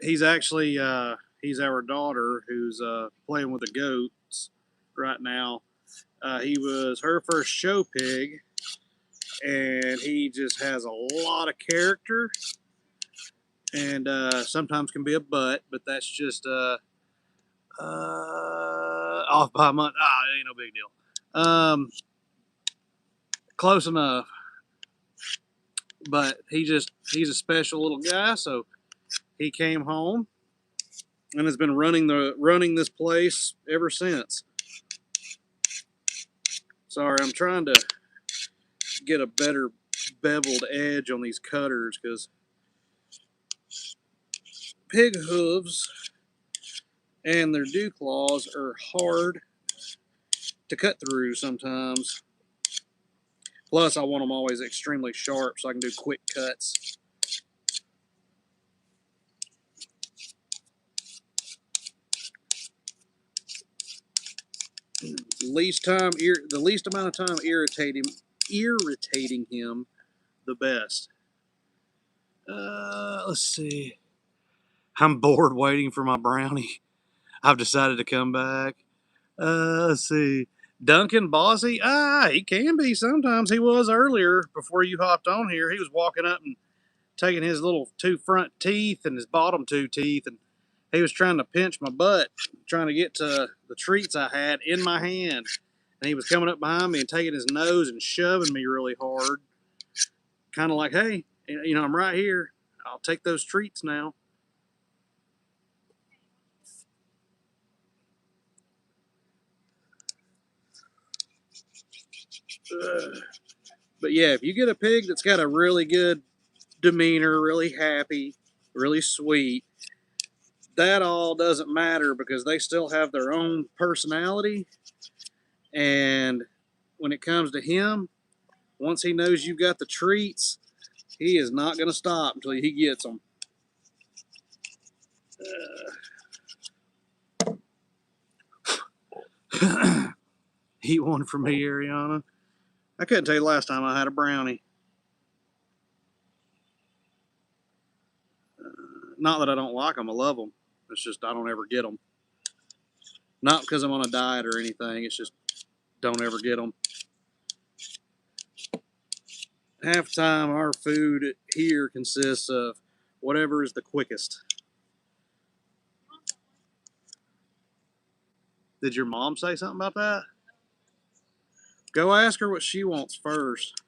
He's actually he's our daughter who's playing with the goats right now. He was her first show pig, and he just has a lot of character, and sometimes can be a butt, but that's just off by a month. It ain't no big deal. Close enough, but he's a special little guy. So he came home and has been running this place ever since. Sorry, I'm trying to get a better beveled edge on these cutters because pig hooves and their dew claws are hard to cut through sometimes. Plus, I want them always extremely sharp so I can do quick cuts. The least amount of time irritating him, the best. Let's see. I'm bored waiting for my brownie. I've decided to come back. Let's see. Duncan Bossy? He can be sometimes. He was earlier before you hopped on here. He was walking up and taking his little two front teeth and his bottom two teeth, and he was trying to pinch my butt, trying to get to the treats I had in my hand. And he was coming up behind me and taking his nose and shoving me really hard. Kind of like, hey, I'm right here. I'll take those treats now. But yeah, if you get a pig that's got a really good demeanor, really happy, really sweet, that all doesn't matter because they still have their own personality. And when it comes to him, once he knows you've got the treats, he is not going to stop until he gets them. Eat one for me, Ariana. I couldn't tell you the last time I had a brownie. Not that I don't like them, I love them. It's just I don't ever get them. Not because I'm on a diet or anything. It's just don't ever get them. Half the time, our food here consists of whatever is the quickest. Did your mom say something about that? Go ask her what she wants first.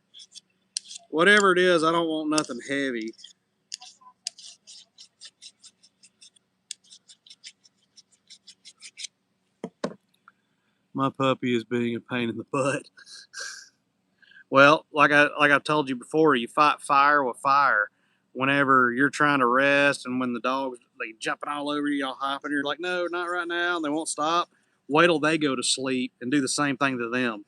Whatever it is, I don't want nothing heavy. My puppy is being a pain in the butt. Well, like I've told you before, you fight fire with fire. Whenever you're trying to rest, and when the dogs they jumping all over you, y'all hopping, you're like, no, not right now, and they won't stop. Wait till they go to sleep and do the same thing to them.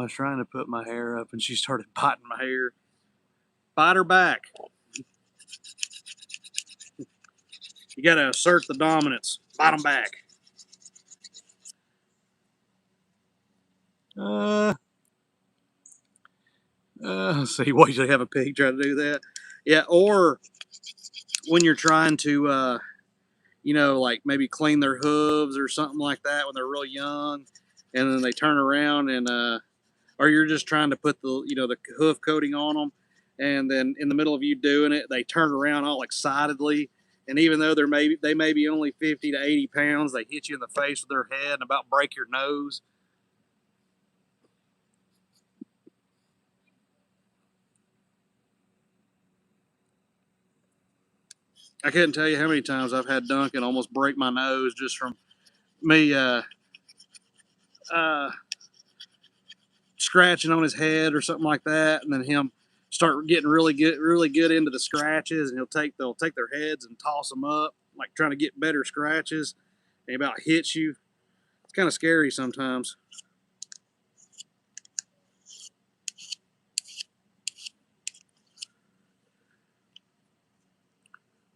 was trying to put my hair up and she started biting my hair. Bite her back. You gotta assert the dominance. Bite them back. Let's see, why you have a pig try to do that? Yeah, or when you're trying to, you know, like maybe clean their hooves or something like that when they're real young, and then they turn around and, or you're just trying to put the, you know, the hoof coating on them, and then in the middle of you doing it, they turn around all excitedly, and even though they may be only 50 to 80 pounds, they hit you in the face with their head and about break your nose. I couldn't tell you how many times I've had Duncan almost break my nose just from me uh, scratching on his head or something like that, and then him start getting really good into the scratches, and they'll take their heads and toss them up, like trying to get better scratches, and he about hits you. It's kind of scary sometimes.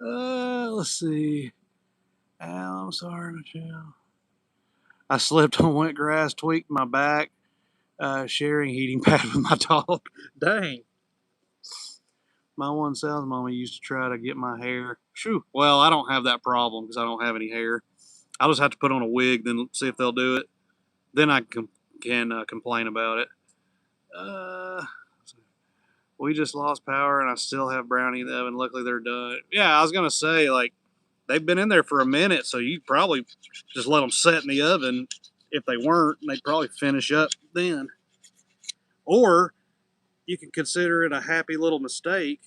Let's see. Al, I'm sorry, Michelle. I slipped on wet grass, tweaked my back, sharing heating pad with my dog. Dang. My one South mama used to try to get my hair. Shoo. Well, I don't have that problem because I don't have any hair. I'll just have to put on a wig, then see if they'll do it. Then I can complain about it. We just lost power, and I still have brownie in the oven. Luckily, they're done. Yeah, I was gonna say, like, they've been in there for a minute, so you probably just let them set in the oven. If they weren't, they'd probably finish up then. Or you can consider it a happy little mistake,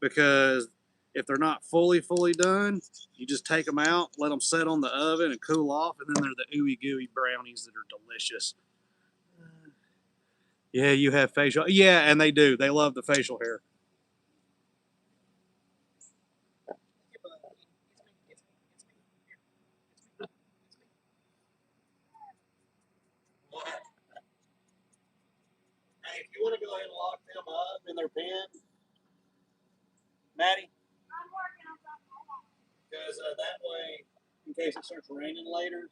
because if they're not fully done, you just take them out, let them set on the oven and cool off, and then they're the ooey gooey brownies that are delicious. Yeah, you have facial. Yeah, and they do. They love the facial hair. Hey, if you want to go ahead and lock them up in their pen, Maddie, because that way, in case it starts raining later,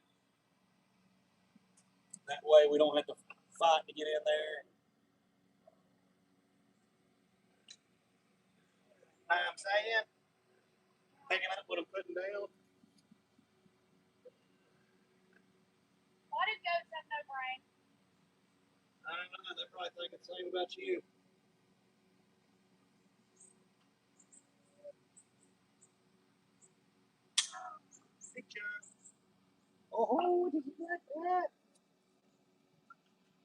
that way we don't have to fight to get in there. I'm saying, picking up what I'm putting down. Why did goats have no brain? I don't know. They probably think the same about you. Oh, did you like that?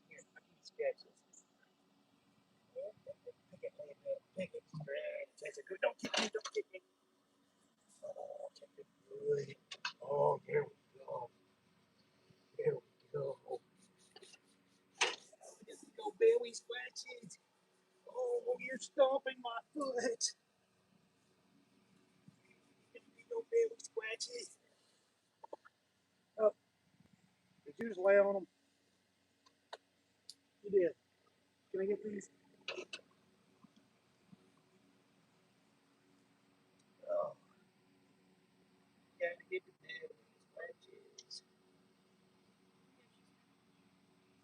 Here, I can sketch it. Pick it, That's a good. Don't kick me, don't kick me. Oh, take it good. Oh, here we go. Here we go. Here we go, belly scratches. Oh, you're stomping my foot. Here we go, belly scratches. Oh, did you just lay on them? You did. Can I get these? Oh, gotta get the belly scratches.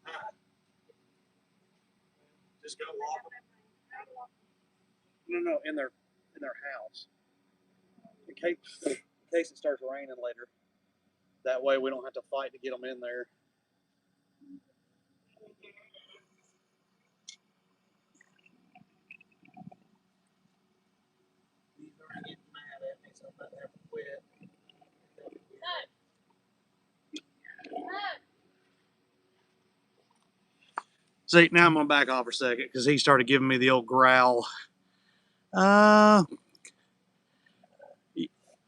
Ah, just go walk them. No, in their house. In case it starts raining later. That way we don't have to fight to get them in there. He's already getting mad at me, so I'm about to have to quit. See, now I'm gonna back off for a second because he started giving me the old growl. I'm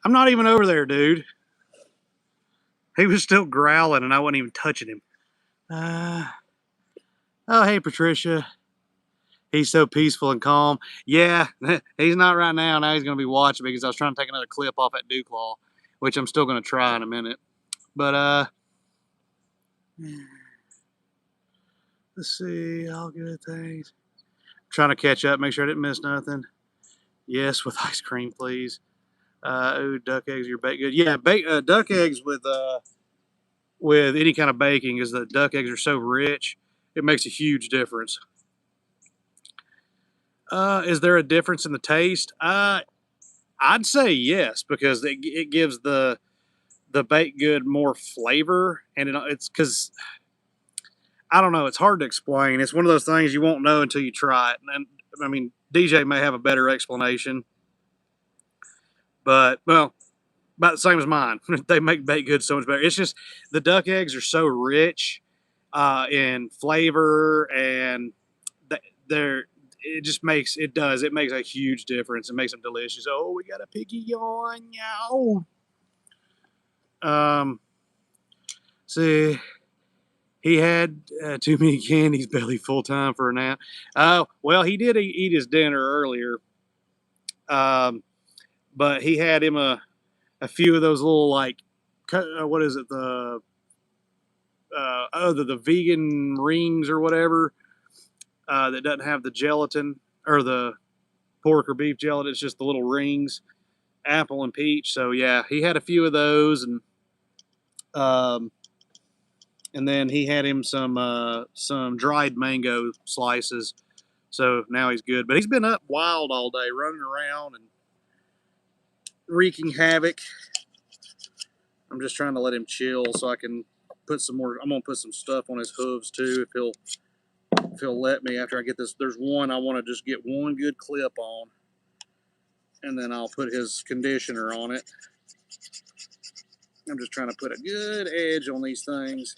not even over there, dude. He was still growling, and I wasn't even touching him. Oh, hey, Patricia. He's so peaceful and calm. Yeah, he's not right now. Now he's gonna be watching me because I was trying to take another clip off at Dewclaw, which I'm still gonna try in a minute. But Let's see, all good things. Trying to catch up, make sure I didn't miss nothing. Yes, with ice cream, please. Ooh, duck eggs, you're baked good. Yeah, duck eggs with any kind of baking, is the duck eggs are so rich, it makes a huge difference. Is there a difference in the taste? I'd say yes, because it gives the baked good more flavor, and it's because I don't know, it's hard to explain. It's one of those things you won't know until you try it. And I mean, DJ may have a better explanation, but well, about the same as mine. They make baked goods so much better. It's just the duck eggs are so rich in flavor, and they're it just makes it makes a huge difference. It makes them delicious. Oh, we got a piggy yawn, yow. See, he had too many candies, belly full time for a nap. Oh, well, he did eat his dinner earlier, but he had him a few of those little like what is it, the vegan rings or whatever, that doesn't have the gelatin or the pork or beef gelatin. It's just the little rings, apple and peach. So yeah, he had a few of those, um, and then he had him some dried mango slices. So now he's good. But he's been up wild all day, running around and wreaking havoc. I'm just trying to let him chill so I can put some more. I'm gonna put some stuff on his hooves too if he'll let me after I get this. There's one I want to just get one good clip on, and then I'll put his conditioner on it. I'm just trying to put a good edge on these things.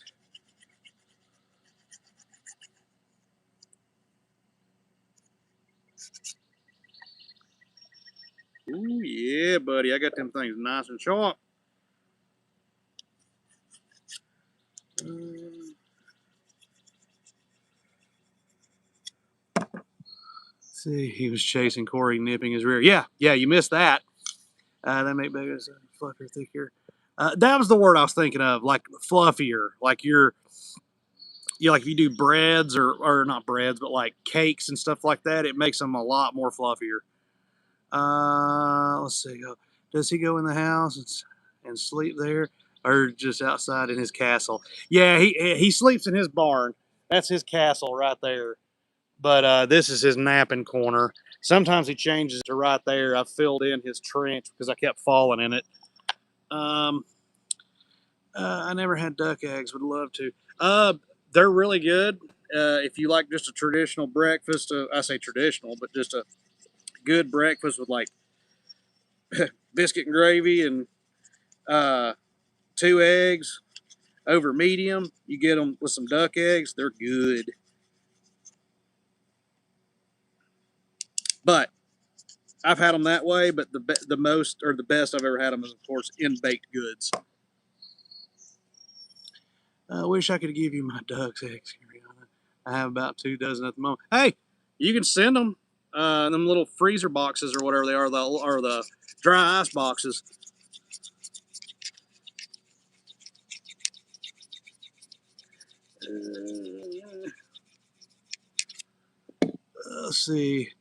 Ooh, yeah, buddy. I got them things nice and sharp. See, he was chasing Corey, nipping his rear. Yeah, you missed that. That make bigger, fluffier, thicker. That was the word I was thinking of, like fluffier. Like like if you do breads or not breads, but like cakes and stuff like that, it makes them a lot more fluffier. Let's see. Does he go in the house and sleep there, or just outside in his castle? Yeah, he sleeps in his barn. That's his castle right there. But this is his napping corner. Sometimes he changes to right there. I've filled in his trench because I kept falling in it. Um, I never had duck eggs. Would love to. They're really good. If you like just a traditional breakfast, I say traditional, but just a good breakfast with like biscuit and gravy and uh, 2 eggs over medium. You get them with some duck eggs. They're good. But I've had them that way. But the most or the best I've ever had them is, of course, in baked goods. I wish I could give you my duck's eggs, Rihanna. I have about 2 dozen at the moment. Hey, you can send them, them little freezer boxes or whatever they are, the dry ice boxes. Let's see.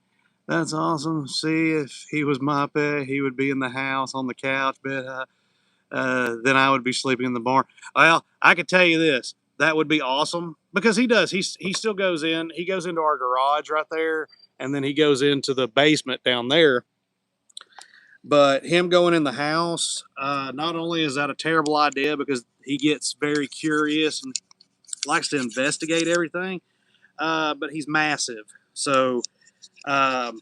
That's awesome. See, if he was my pet, he would be in the house on the couch, but then I would be sleeping in the barn. Well, I could tell you this. That would be awesome because he does. He still goes in. He goes into our garage right there, and then he goes into the basement down there. But him going in the house, not only is that a terrible idea because he gets very curious and likes to investigate everything, but he's massive. So, um,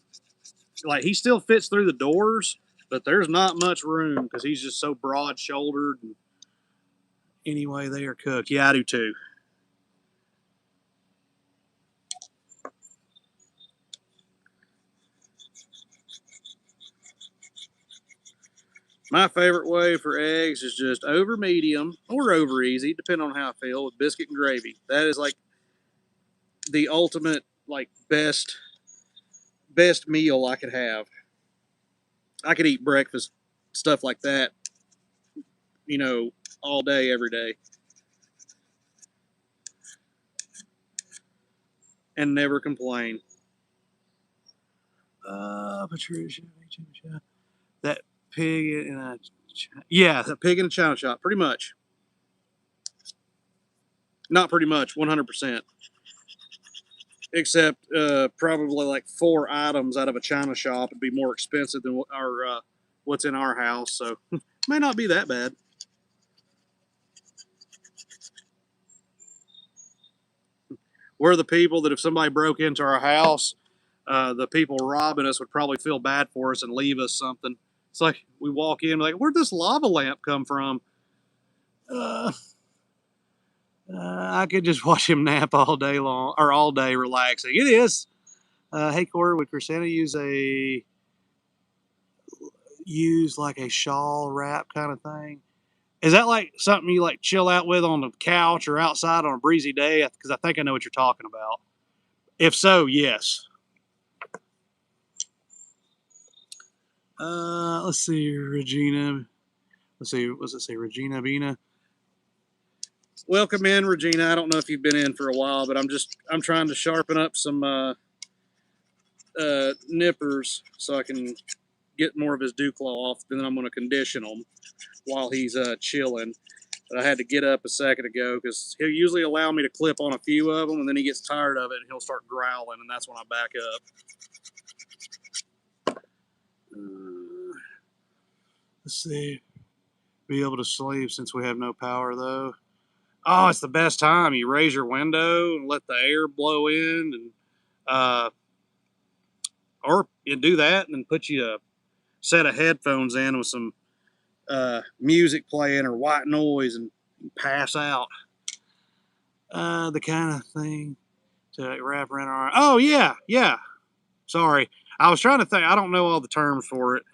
like, he still fits through the doors, but there's not much room because he's just so broad shouldered. And anyway, they are cooked. Yeah, I do too. My favorite way for eggs is just over medium or over easy, depending on how I feel, with biscuit and gravy. That is like the ultimate, like best meal I could have. I could eat breakfast stuff like that, you know, all day, every day. and never complain. Patricia, that pig in a that pig in a china shop, pretty much. Not pretty much, 100%. Except probably like 4 items out of a china shop would be more expensive than what's in our house, so may not be that bad. We're the people that if somebody broke into our house, the people robbing us would probably feel bad for us and leave us something. It's like we walk in, like, where'd this lava lamp come from? I could just watch him nap all day long, or all day relaxing. It is. Hey Corey, would Christina use like a shawl wrap kind of thing? Is that like something you like chill out with on the couch or outside on a breezy day? Because I think I know what you're talking about. If so, yes. Let's see, Regina. Let's see, what's it say? Regina Bina. Welcome in, Regina. I don't know if you've been in for a while, but I'm trying to sharpen up some nippers so I can get more of his dew claw off. Then I'm going to condition them while he's chilling. But I had to get up a second ago because he'll usually allow me to clip on a few of them, and then he gets tired of it and he'll start growling, and that's when I back up. Let's see. Be able to sleep since we have no power, though. Oh, it's the best time. You raise your window and let the air blow in, and or you do that and then put you a set of headphones in with some music playing or white noise and pass out. The kind of thing to like wrap around our. Oh yeah. Sorry, I was trying to think. I don't know all the terms for it.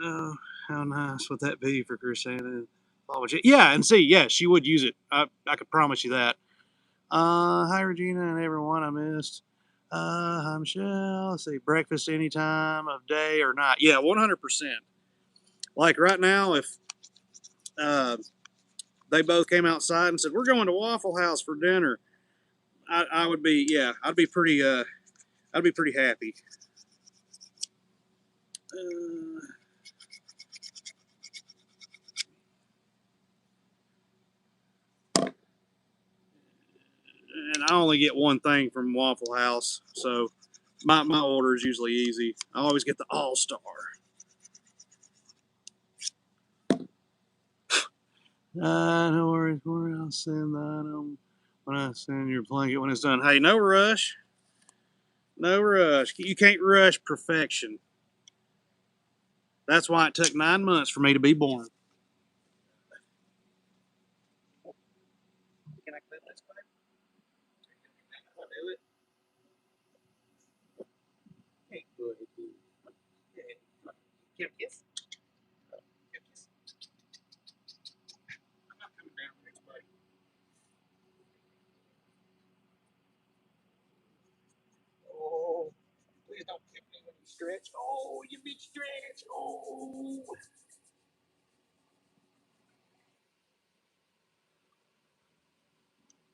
Oh, how nice would that be for Christina? Yeah, and see, yeah, she would use it. I could promise you that. Hi Regina and everyone I missed. Hi Michelle. Let's see, breakfast any time of day or night. Yeah, 100%. Like right now, if they both came outside and said we're going to Waffle House for dinner, I would be I'd be pretty happy. And I only get one thing from Waffle House, so my order is usually easy. I always get the All Star. No worries, I'll send the item when I send your blanket when it's done. Hey, no rush. No rush. You can't rush perfection. That's why it took 9 months for me to be born. Can I clip this back? I'll do it. Hey, good. Give a kiss. Give a kiss. I'm not coming down with anybody. Oh, please don't kick me when you stretch. Oh, you big stretch. Oh.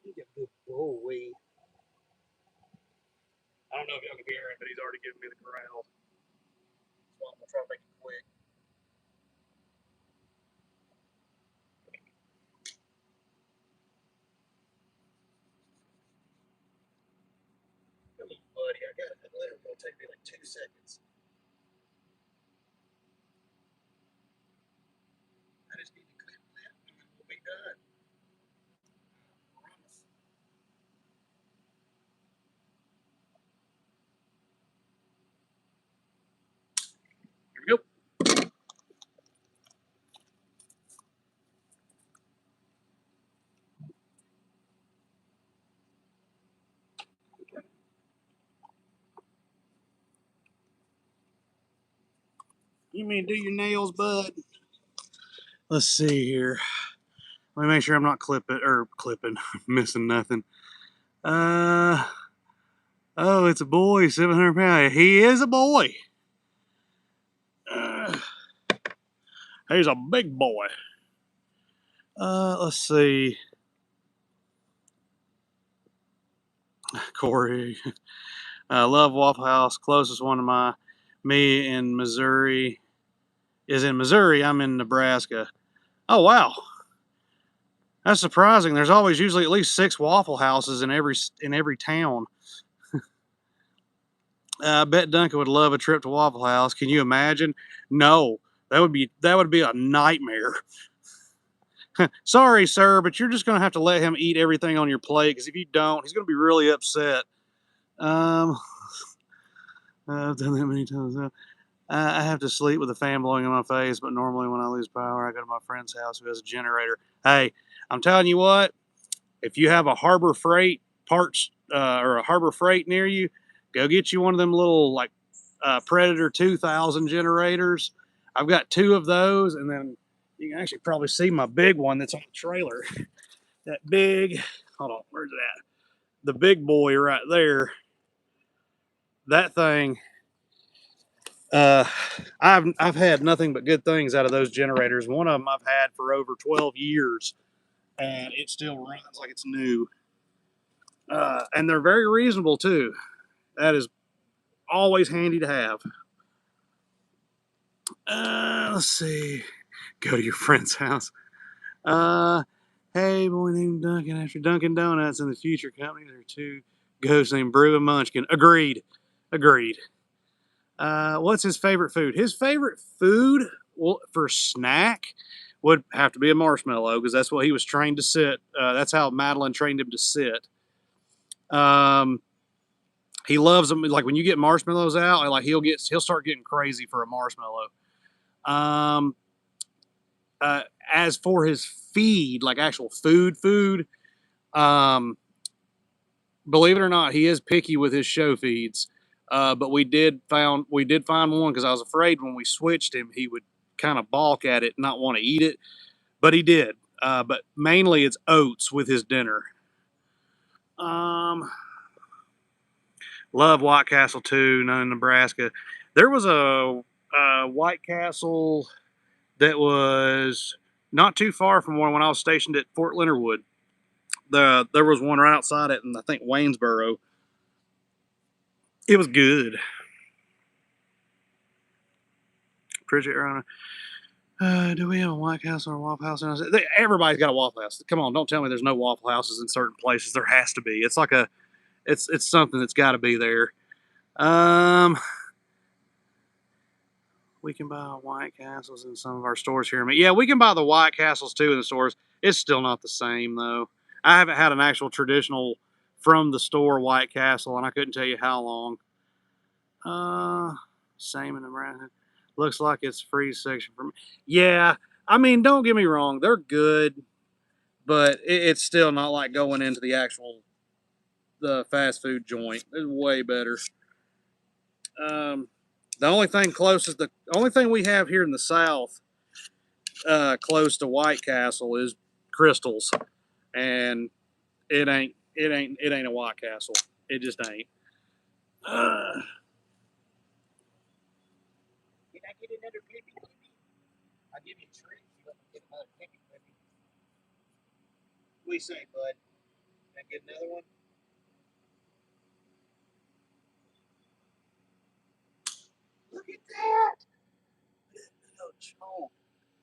He's a good boy. I don't know if y'all can hear him, but he's already giving me the growl. So I'm going to try to make it quick. Come on, buddy. I got it. Literally going to take me like 2 seconds. I just need to clip that and then we'll be done. Here we go. You mean do your nails, bud? Let's see here. Let me make sure I'm not clipping, missing nothing. Oh, it's a boy, 700 pounds. He is a boy. He's a big boy. Let's see. Corey. Love Waffle House. Closest one to me in Missouri is in Missouri. I'm in Nebraska. Oh, wow. That's surprising. There's always usually at least 6 Waffle Houses in every town. I bet Duncan would love a trip to Waffle House. Can you imagine? No, that would be a nightmare. Sorry, sir, but you're just gonna have to let him eat everything on your plate, because if you don't, he's gonna be really upset. I've done that many times. I have to sleep with a fan blowing in my face, but normally when I lose power, I go to my friend's house who has a generator. Hey, I'm telling you what, if you have a Harbor Freight parts or a Harbor Freight near you, go get you one of them little like Predator 2000 generators. I've got 2 of those, and then you can actually probably see my big one that's on the trailer. That big, hold on, where's it at? The big boy right there. That thing. I've had nothing but good things out of those generators. One of them I've had for over 12 years, and it still runs like it's new. And they're very reasonable too. That is always handy to have. Let's see. Go to your friend's house. Hey, boy named Duncan after Dunkin' Donuts in the future company. There are 2 ghosts named Brew and Munchkin. Agreed. What's his favorite food? His favorite food for snack would have to be a marshmallow, because that's what he was trained to sit. That's how Madeline trained him to sit. He loves them. Like when you get marshmallows out, like he'll start getting crazy for a marshmallow. As for his feed, like actual food, believe it or not, he is picky with his show feeds. But we did find one, because I was afraid when we switched him, he would kind of balk at it, and not want to eat it. But he did. But mainly it's oats with his dinner. Love White Castle too. None in Nebraska. There was a White Castle that was not too far from one when I was stationed at Fort Leonard Wood. There was one right outside it, and I think Waynesboro. It was good. Appreciate your honor. Do we have a White Castle or a Waffle House? Everybody's got a Waffle House. Come on, don't tell me there's no Waffle Houses in certain places. There has to be. It's like it's something that's got to be there. We can buy White Castles in some of our stores here. Yeah, we can buy the White Castles too in the stores. It's still not the same though. I haven't had an actual traditional from the store White Castle, and I couldn't tell you how long. Same in Nebraska. Looks like it's freeze section for me. Yeah, I mean, don't get me wrong, they're good, but it's still not like going into the fast food joint. It's way better. The only thing we have here in the South, close to White Castle, is Crystals, and it ain't a White Castle. It just ain't. Can I get another pippy? I'll give you a treat if you let me get another pippy. What do you say, bud? Can I get another one? Look at that!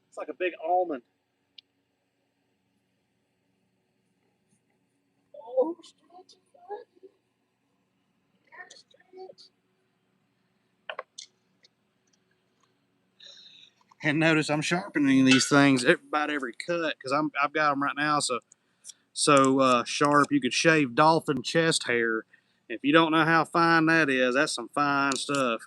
It's like a big almond. Oh, stretch it, buddy. You gotta stretch. And notice I'm sharpening these things about every cut, because I've got them right now so sharp you could shave dolphin chest hair. If you don't know how fine that is, that's some fine stuff.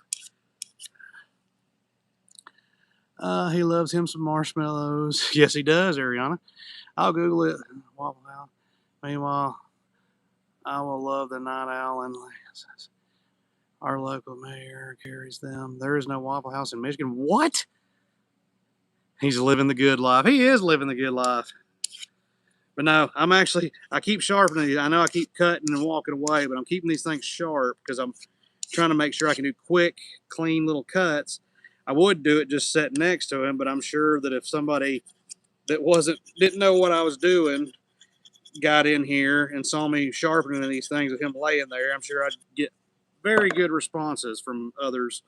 He loves him some marshmallows. Yes, he does, Ariana. I'll Google it. Waffle House. Meanwhile, I will love the night owl and our local mayor carries them. There is no Waffle House in Michigan. What? He's living the good life. He is living the good life. But no, I keep sharpening these. I know I keep cutting and walking away, but I'm keeping these things sharp because I'm trying to make sure I can do quick, clean little cuts. I would do it just sitting next to him, but I'm sure that if somebody that didn't know what I was doing got in here and saw me sharpening these things with him laying there, I'm sure I'd get very good responses from others.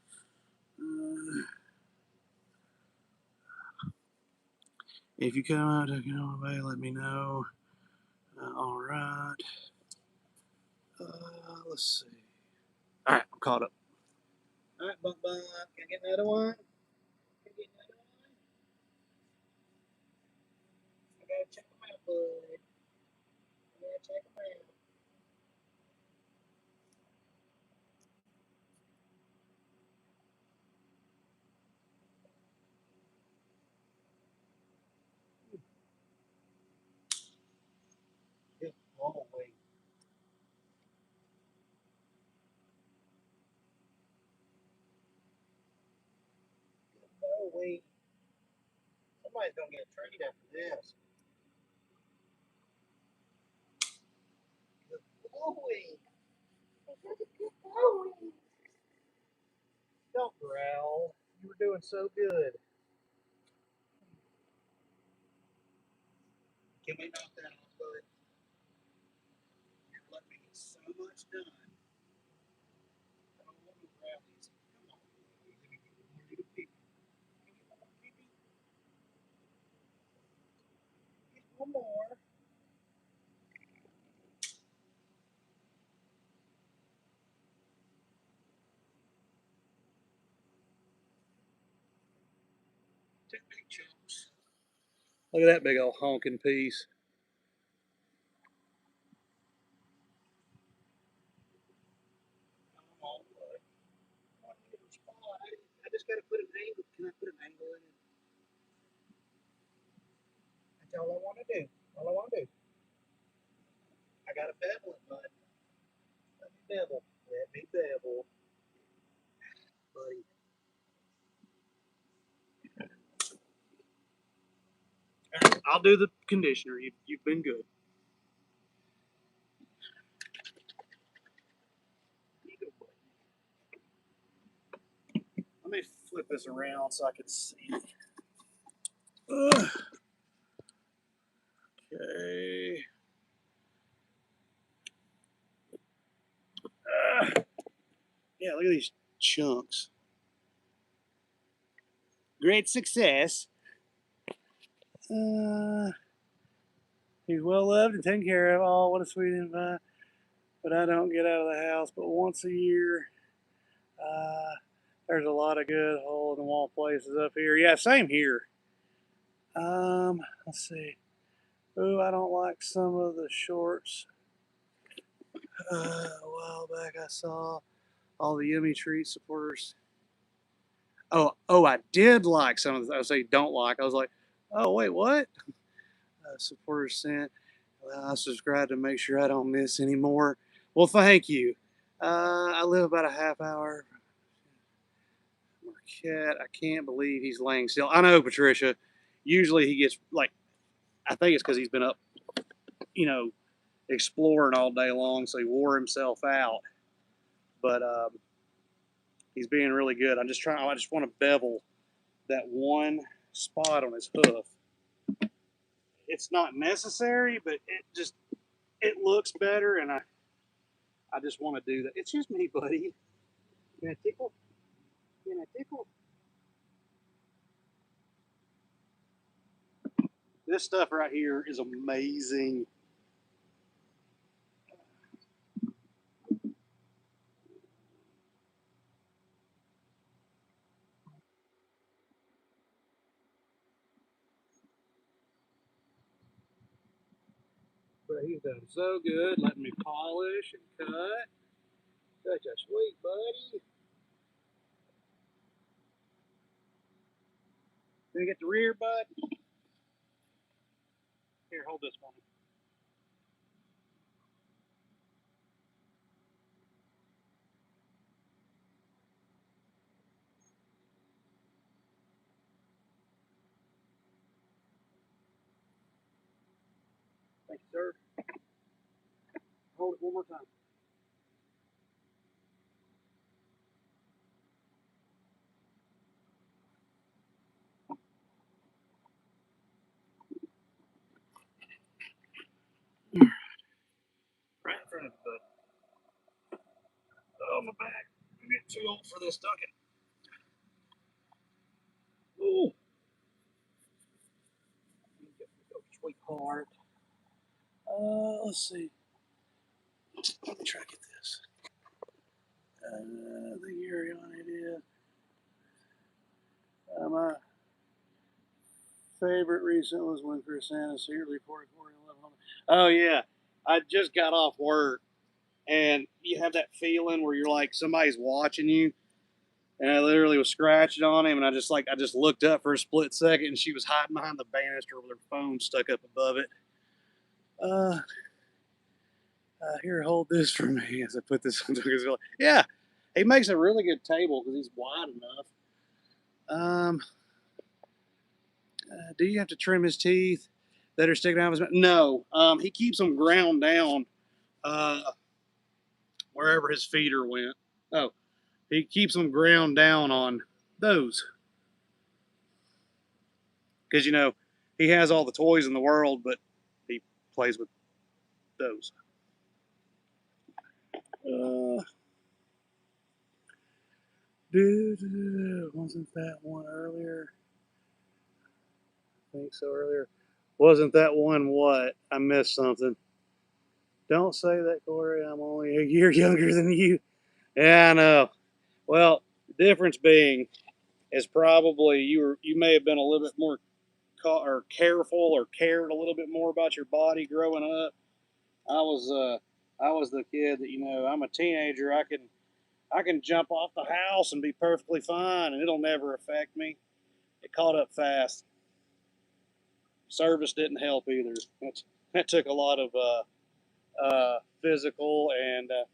If you come out to Canal Bay, let me know. All right. Let's see. All right, I'm caught up. All right, Bunk Bunk, can I get another one? Can I get another one? I gotta check them out, bud. I gotta check them out. Good boy. Good boy. Somebody's gonna get a treat after this. Good boy. Good boy. Don't growl. You were doing so good. Can we knock that off, bud? You're letting me get so much done. I don't want to grab these. Come on. Let me get one more little pee. Can you get one more pee? Get one more. Two big chunks. Look at that big old honking piece. Come on, bud. One little spot. I just got to put an angle. Can I put an angle in it? That's all I want to do. All I want to do. I got to bevel it, bud. Let me bevel. Let me bevel. Buddy. Right, I'll do the conditioner. You've been good. Let me flip this around so I can see. Okay. Yeah, look at these chunks. Great success. He's well loved and taken care of. Oh, what a sweet invite. But I don't get out of the house but once a year. There's a lot of good hole in the wall places up here. Yeah, same here. Let's see. Oh, I don't like some of the shorts. A while back I saw all the Yummy Treat supporters. Oh, I did like some of the. I say don't like. I was like, oh wait, what? Supporters sent. Well, I subscribe to make sure I don't miss any more. Well, thank you. I live about a half hour. Marquette, I can't believe he's laying still. I know, Patricia. Usually he gets like, I think it's because he's been up, you know, exploring all day long, so he wore himself out. But he's being really good. I'm just trying. I just want to bevel that one spot on his hoof. It's not necessary, but it looks better, and I just want to do that. It's just me, buddy. Can I tickle? Can I tickle? This stuff right here is amazing. But he's done so good, letting me polish and cut. Such a sweet buddy. Can I get the rear, bud? Here, hold this one. Thank you, sir. Hold it one more time. old for this, Duncan. Ooh. Sweetheart. Let's see. Let me try to get this. The year on it is. My favorite recent was when Chris Annis here reported 11. Oh yeah, I just got off work, and you have that feeling where you're like somebody's watching you. And I literally was scratching on him, and I just looked up for a split second, and she was hiding behind the banister with her phone stuck up above it. Here, hold this for me as I put this on. Yeah, he makes a really good table because he's wide enough. Do you have to trim his teeth that are sticking out of his mouth? No. He keeps them ground down wherever his feeder went. Oh, he keeps them ground down on those because he has all the toys in the world, but he plays with those. Wasn't that one earlier? I think so earlier. Wasn't that one what? I missed something. Don't say that, Corey. I'm only a year younger than you. Yeah, I know. Well, the difference being is probably you may have been a little bit more careful or cared a little bit more about your body growing up. I was the kid that I'm a teenager. I can jump off the house and be perfectly fine, and it'll never affect me. It caught up fast. Service didn't help either. That took a lot of physical, and I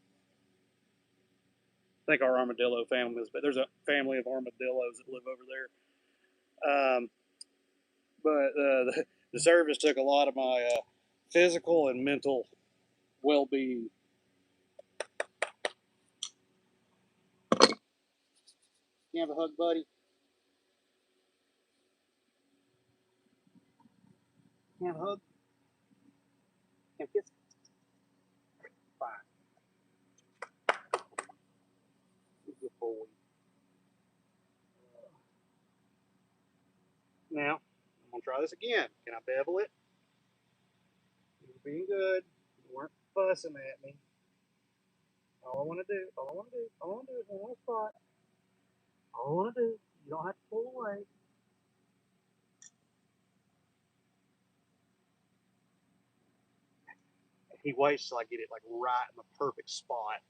think our armadillo family is, but there's a family of armadillos that live over there. But the service took a lot of my physical and mental well-being. You have a hug, buddy? You have a hug? You have a kiss? Fine. Good boy. Now, I'm going to try this again. Can I bevel it? You were being good. You weren't fussing at me. All I want to do is one spot. All I want to do, you don't have to pull away. He waits till I get it like right in the perfect spot,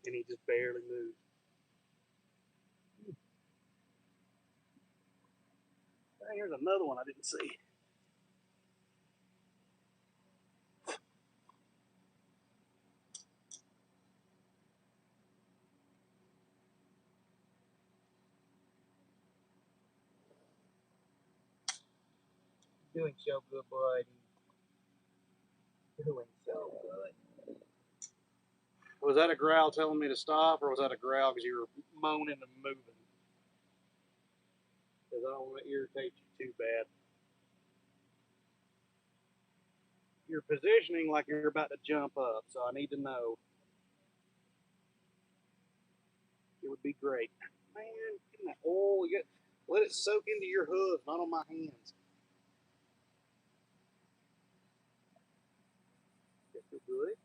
and he just barely moves. Here's another one I didn't see. Doing so good, buddy. Doing so good. Was that a growl telling me to stop, or was that a growl because you were moaning and moving? Because I don't want to irritate you too bad. You're positioning like you're about to jump up, so I need to know. It would be great. Man, getting that oil, let it soak into your hoof, not on my hands. That's good.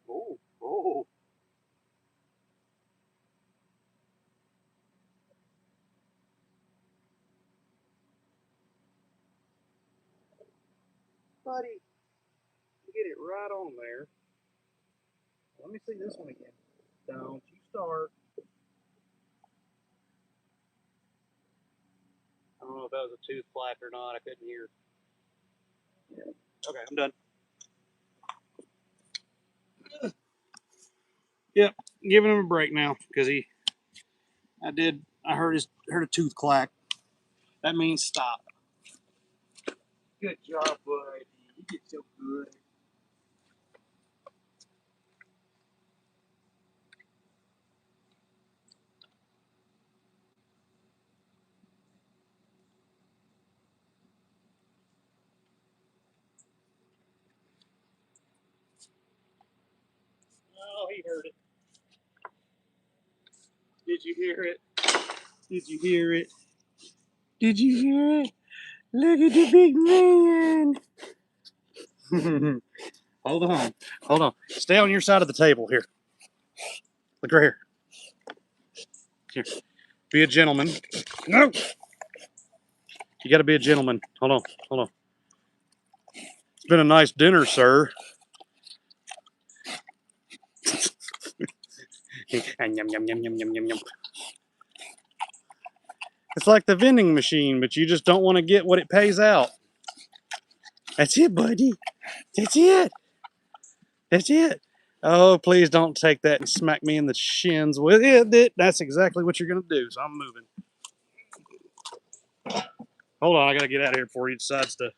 Oh. Buddy, get it right on there. Let me see this one again. Don't you start. I don't know if that was a tooth clack or not. I couldn't hear. Yeah. Okay, I'm done. Yep, giving him a break now because I heard a tooth clack. That means stop. Good job, buddy. You did so good. Oh, he heard it. Did you hear it? Did you hear it? Did you hear it? Look at the big man. Hold on. Hold on. Stay on your side of the table here. Look right here. Here. Be a gentleman. No. You got to be a gentleman. Hold on. Hold on. It's been a nice dinner, sir. It's like the vending machine, but you just don't want to get what it pays out. That's it, buddy. That's it. That's it. Oh, please don't take that and smack me in the shins with it. That's exactly what you're going to do, so I'm moving. Hold on, I got to get out of here before he decides to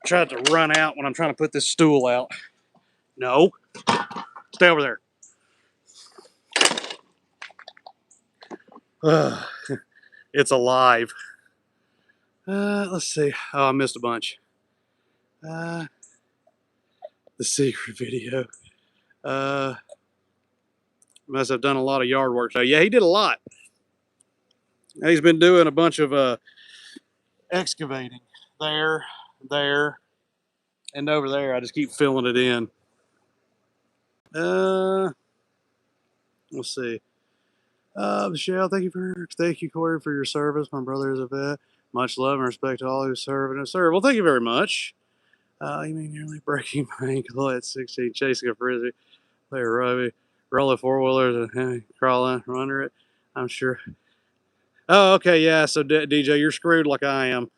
try to run out when I'm trying to put this stool out. No. Stay over there. It's alive. Let's see. Oh, I missed a bunch. The secret video. Must have done a lot of yard work. So yeah, he did a lot. He's been doing a bunch of excavating there, and over there. I just keep filling it in. Let's see. Michelle, thank you, Corey, for your service. My brother is a vet. Much love and respect to all who serve and have served. Well, thank you very much. You mean nearly breaking my ankle at 16, chasing a frisbee, play a rugby, roll four wheelers, and crawl under it. I'm sure. Oh, okay, yeah. So DJ, you're screwed like I am.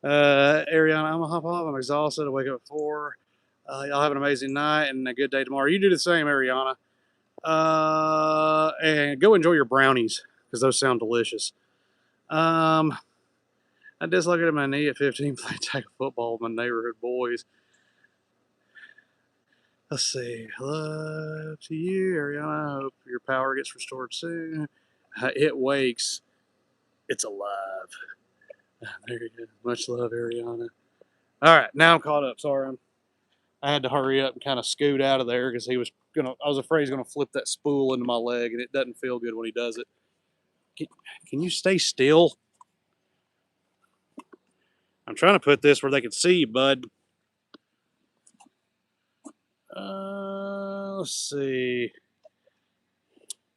Ariana, I'm gonna hop off. I'm exhausted. I wake up at 4. Y'all have an amazing night and a good day tomorrow. You do the same, Ariana. And go enjoy your brownies because those sound delicious. I dislocated my knee at 15 playing tackle football with my neighborhood boys. Let's see. Love to you, Ariana. I hope your power gets restored soon. It wakes. It's alive. There you go. Much love, Ariana. All right, now I'm caught up. Sorry, I had to hurry up and kind of scoot out of there because I was afraid he's gonna flip that spool into my leg, and it doesn't feel good when he does it. Can you stay still? I'm trying to put this where they can see you, bud. Let's see.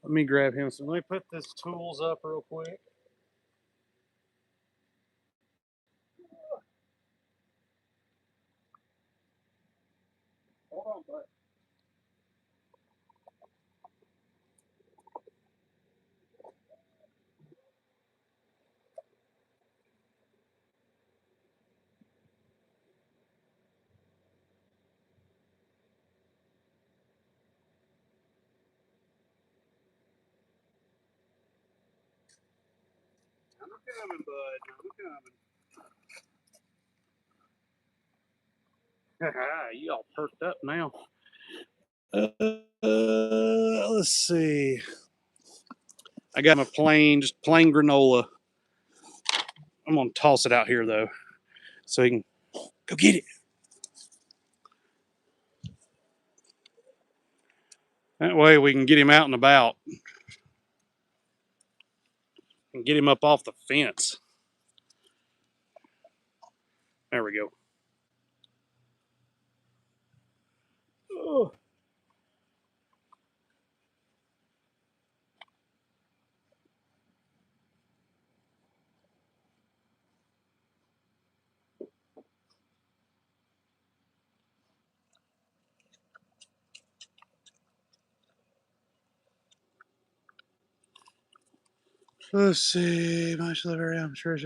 Let me grab him. So let me put this tools up real quick. Hold on, bud. I'm coming, bud. I'm coming. You all perked up now. Let's see. I got my just plain granola. I'm gonna toss it out here though, so he can go get it. That way we can get him out and about and get him up off the fence. There we go. Oh. Let's see. Much love, I'm sure.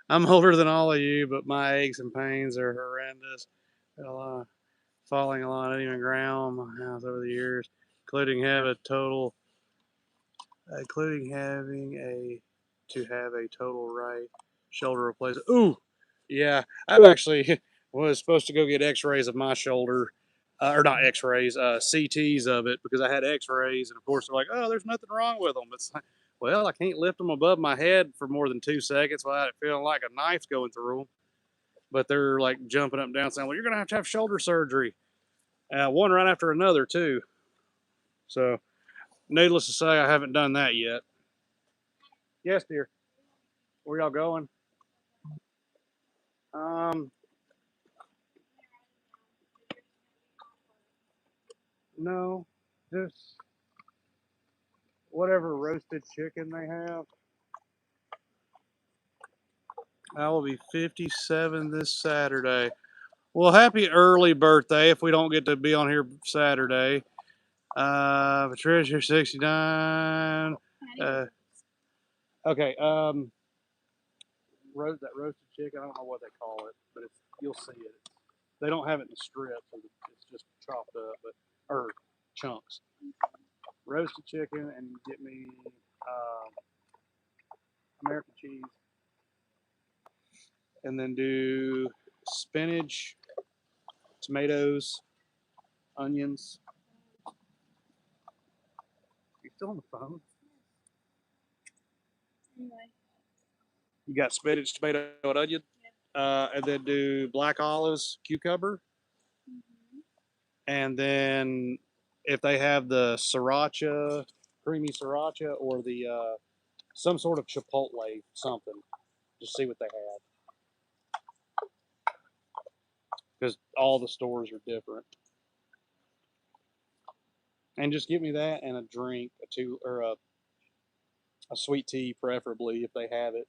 I'm older than all of you, but my aches and pains are horrendous. Falling a lot uneven ground my house over the years, including having a total right shoulder replacement. Ooh, yeah. I've actually was supposed to go get X-rays of my shoulder, or not X-rays, CTs of it because I had X-rays, and of course they're like, oh, there's nothing wrong with them. It's like, well, I can't lift them above my head for more than 2 seconds without it feeling like a knife's going through them. But they're like jumping up and down saying, well, you're gonna have to have shoulder surgery. One right after another too. So needless to say, I haven't done that yet. Yes, dear. Where y'all going? Um, no, just whatever roasted chicken they have. I will be 57 this Saturday. Well, happy early birthday if we don't get to be on here Saturday. Patricia, 69. Okay, that roasted chicken, I don't know what they call it, but you'll see it. They don't have it in strips, it's just chopped up, or chunks. Roasted chicken, and get me American cheese, and then do spinach, tomatoes, onions. You still on the phone? Anyway. You got spinach, tomato, and onion. And then do black olives, cucumber, and then if they have the sriracha, creamy sriracha, or the some sort of chipotle, something, just see what they have, because all the stores are different. And just give me that and a drink, a sweet tea, preferably if they have it.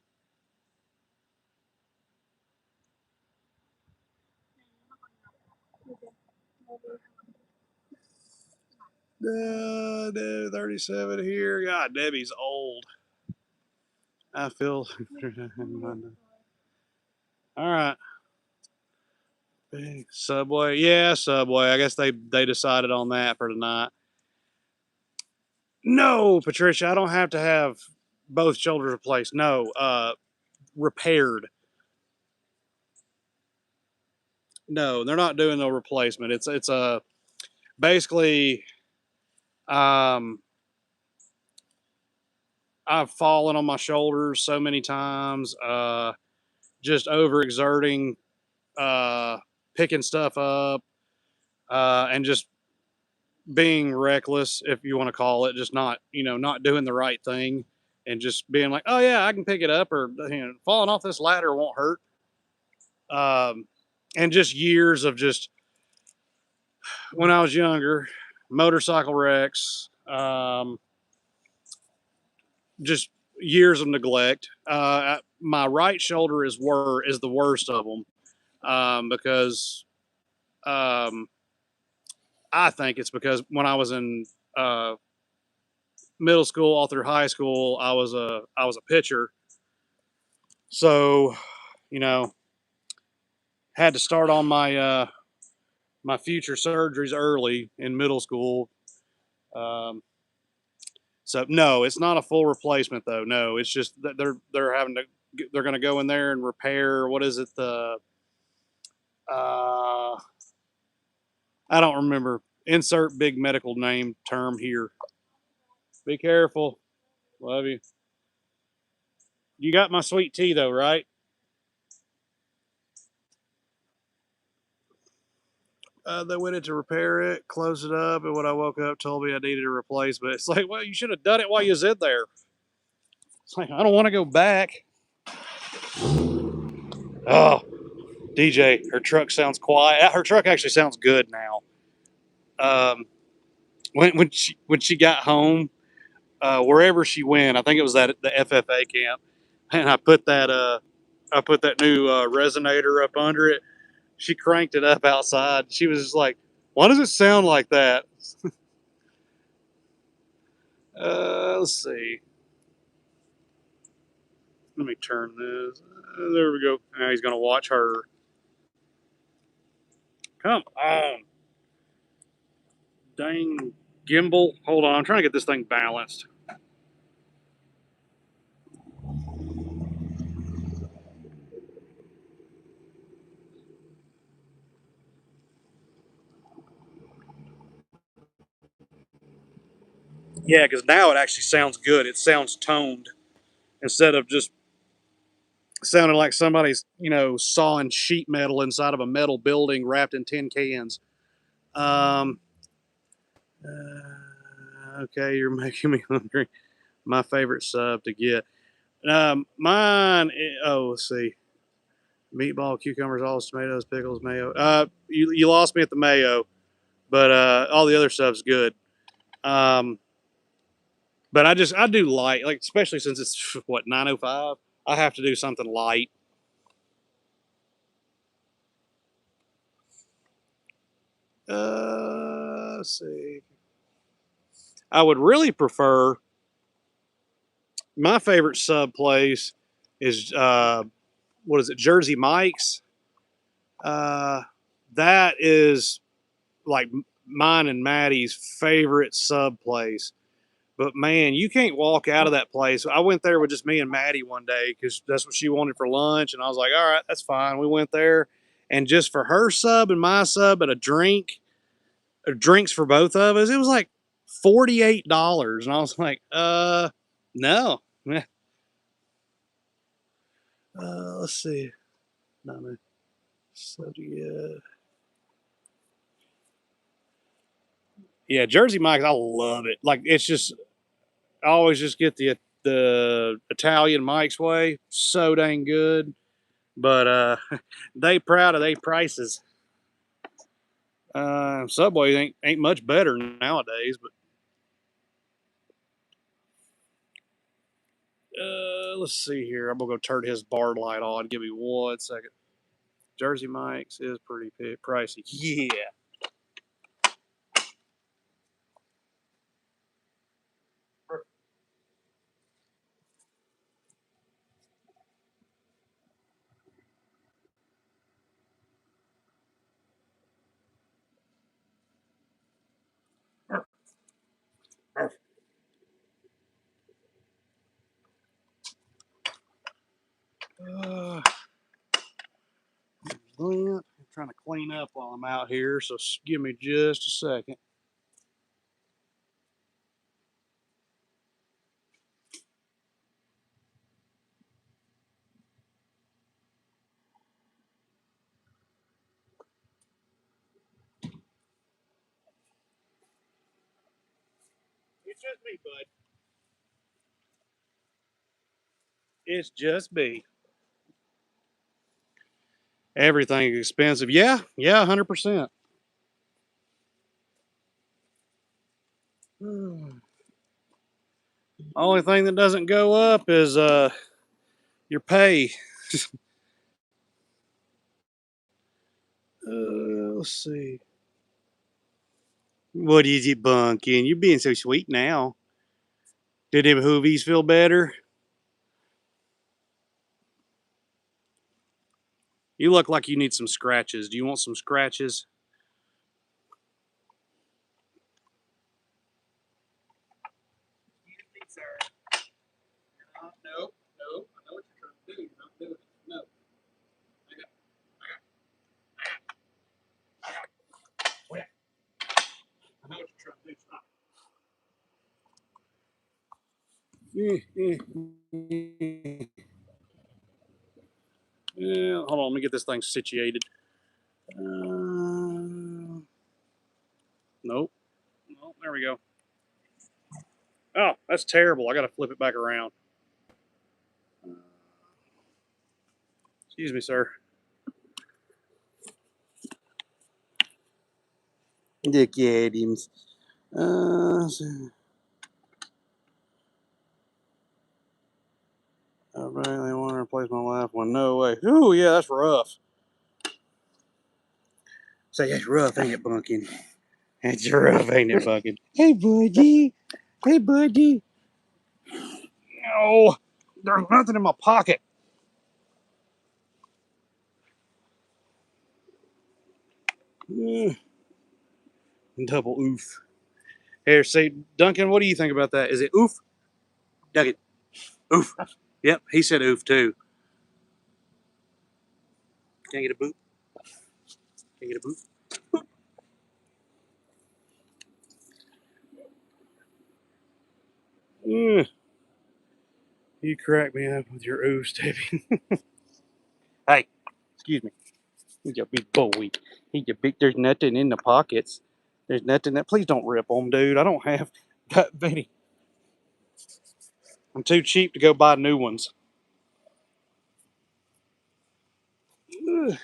No, 37 here. God, Debbie's old. I feel. All right. Subway. Yeah, Subway. I guess they decided on that for tonight. No, Patricia, I don't have to have both shoulders replaced. No, repaired. No, they're not doing no replacement. It's a basically um I've fallen on my shoulders so many times, just overexerting, uh, picking stuff up, and just being reckless, if you want to call it, just not doing the right thing, and just being like, oh yeah, I can pick it up, or falling off this ladder won't hurt. And just years of just when I was younger, motorcycle wrecks, just years of neglect. My right shoulder is the worst of them, because I think it's because when I was in middle school all through high school, I was a pitcher, so you know had to start on my future surgeries early in middle school. Um, so no, it's not a full replacement though. No, it's just that they're going to go in there and repair. What is it? Uh, I don't remember. Insert big medical name term here. Be careful. Love you. You got my sweet tea though, right? They went in to repair it, closed it up, and when I woke up, told me I needed a replacement. It's like, well, you should have done it while you was in there. It's like, I don't want to go back. Oh, DJ, her truck sounds quiet. Her truck actually sounds good now. Um, when she got home, wherever she went, I think it was at the FFA camp, and I put that new resonator up under it. She cranked it up outside. She was just like, "Why does it sound like that?" Let's see. Let me turn this. There we go. Now he's gonna watch her. Come on, dang gimbal. Hold on, I'm trying to get this thing balanced. Yeah, because now it actually sounds good. It sounds toned instead of just sounding like somebody's, sawing sheet metal inside of a metal building wrapped in tin cans. Um, Okay, you're making me hungry. My favorite sub to get. Let's see. Meatball, cucumbers, olives, tomatoes, pickles, mayo. You lost me at the mayo, but all the other stuff's good. But I do light, like especially since it's what 9:05. I have to do something light. Let's see. I would really prefer. My favorite sub place is what is it? Jersey Mike's. Uh, that is like mine and Maddie's favorite sub place. But man, you can't walk out of that place. I went there with just me and Maddie one day because that's what she wanted for lunch, and I was like, "All right, that's fine." We went there, and just for her sub and my sub and a drink, drinks for both of us, it was like $48, and I was like, no." Let's see. No, no. So yeah. Yeah, Jersey Mike's, I love it. Like it's just I always just get the Italian Mike's way. So dang good. But they proud of their prices. Subway ain't much better nowadays, but let's see here. I'm gonna go turn his bar light on. Give me 1 second. Jersey Mike's is pretty pricey. Yeah. Uh, I'm trying to clean up while I'm out here, so give me just a second. It's just me, bud. It's just me. Everything expensive. Yeah, 100%. Only thing that doesn't go up is your pay. Let's see. What is it, Bunkin? You're being so sweet now. Did them hoovies feel better? You look like you need some scratches. Do you want some scratches? Excuse me, sir. Nope. I know what you're trying to do. You're not doing it. No. I know what you're trying to do. Stop. Yeah, hold on. Let me get this thing situated. Nope. Nope. There we go. Oh, that's terrible. I got to flip it back around. Excuse me, sir. Dick Adams. I really want to replace my last one. No way. Ooh, yeah, that's rough. Say, it's rough, ain't it, Bunkin? It's rough, ain't it, Bunkin? Hey, buddy. Hey, buddy. No, there's nothing in my pocket. Double oof. Here, say, Duncan, what do you think about that? Is it oof? Duncan, oof. Yep, he said oof too. Can I get a boot? Can I get a boot? Mm, you crack me up with your oof, Stevie. Hey, excuse me. He's a big boy. He's a big. There's nothing in the pockets. There's nothing that. Please don't rip them, dude. I don't have. Benny, I'm too cheap to go buy new ones. Ugh.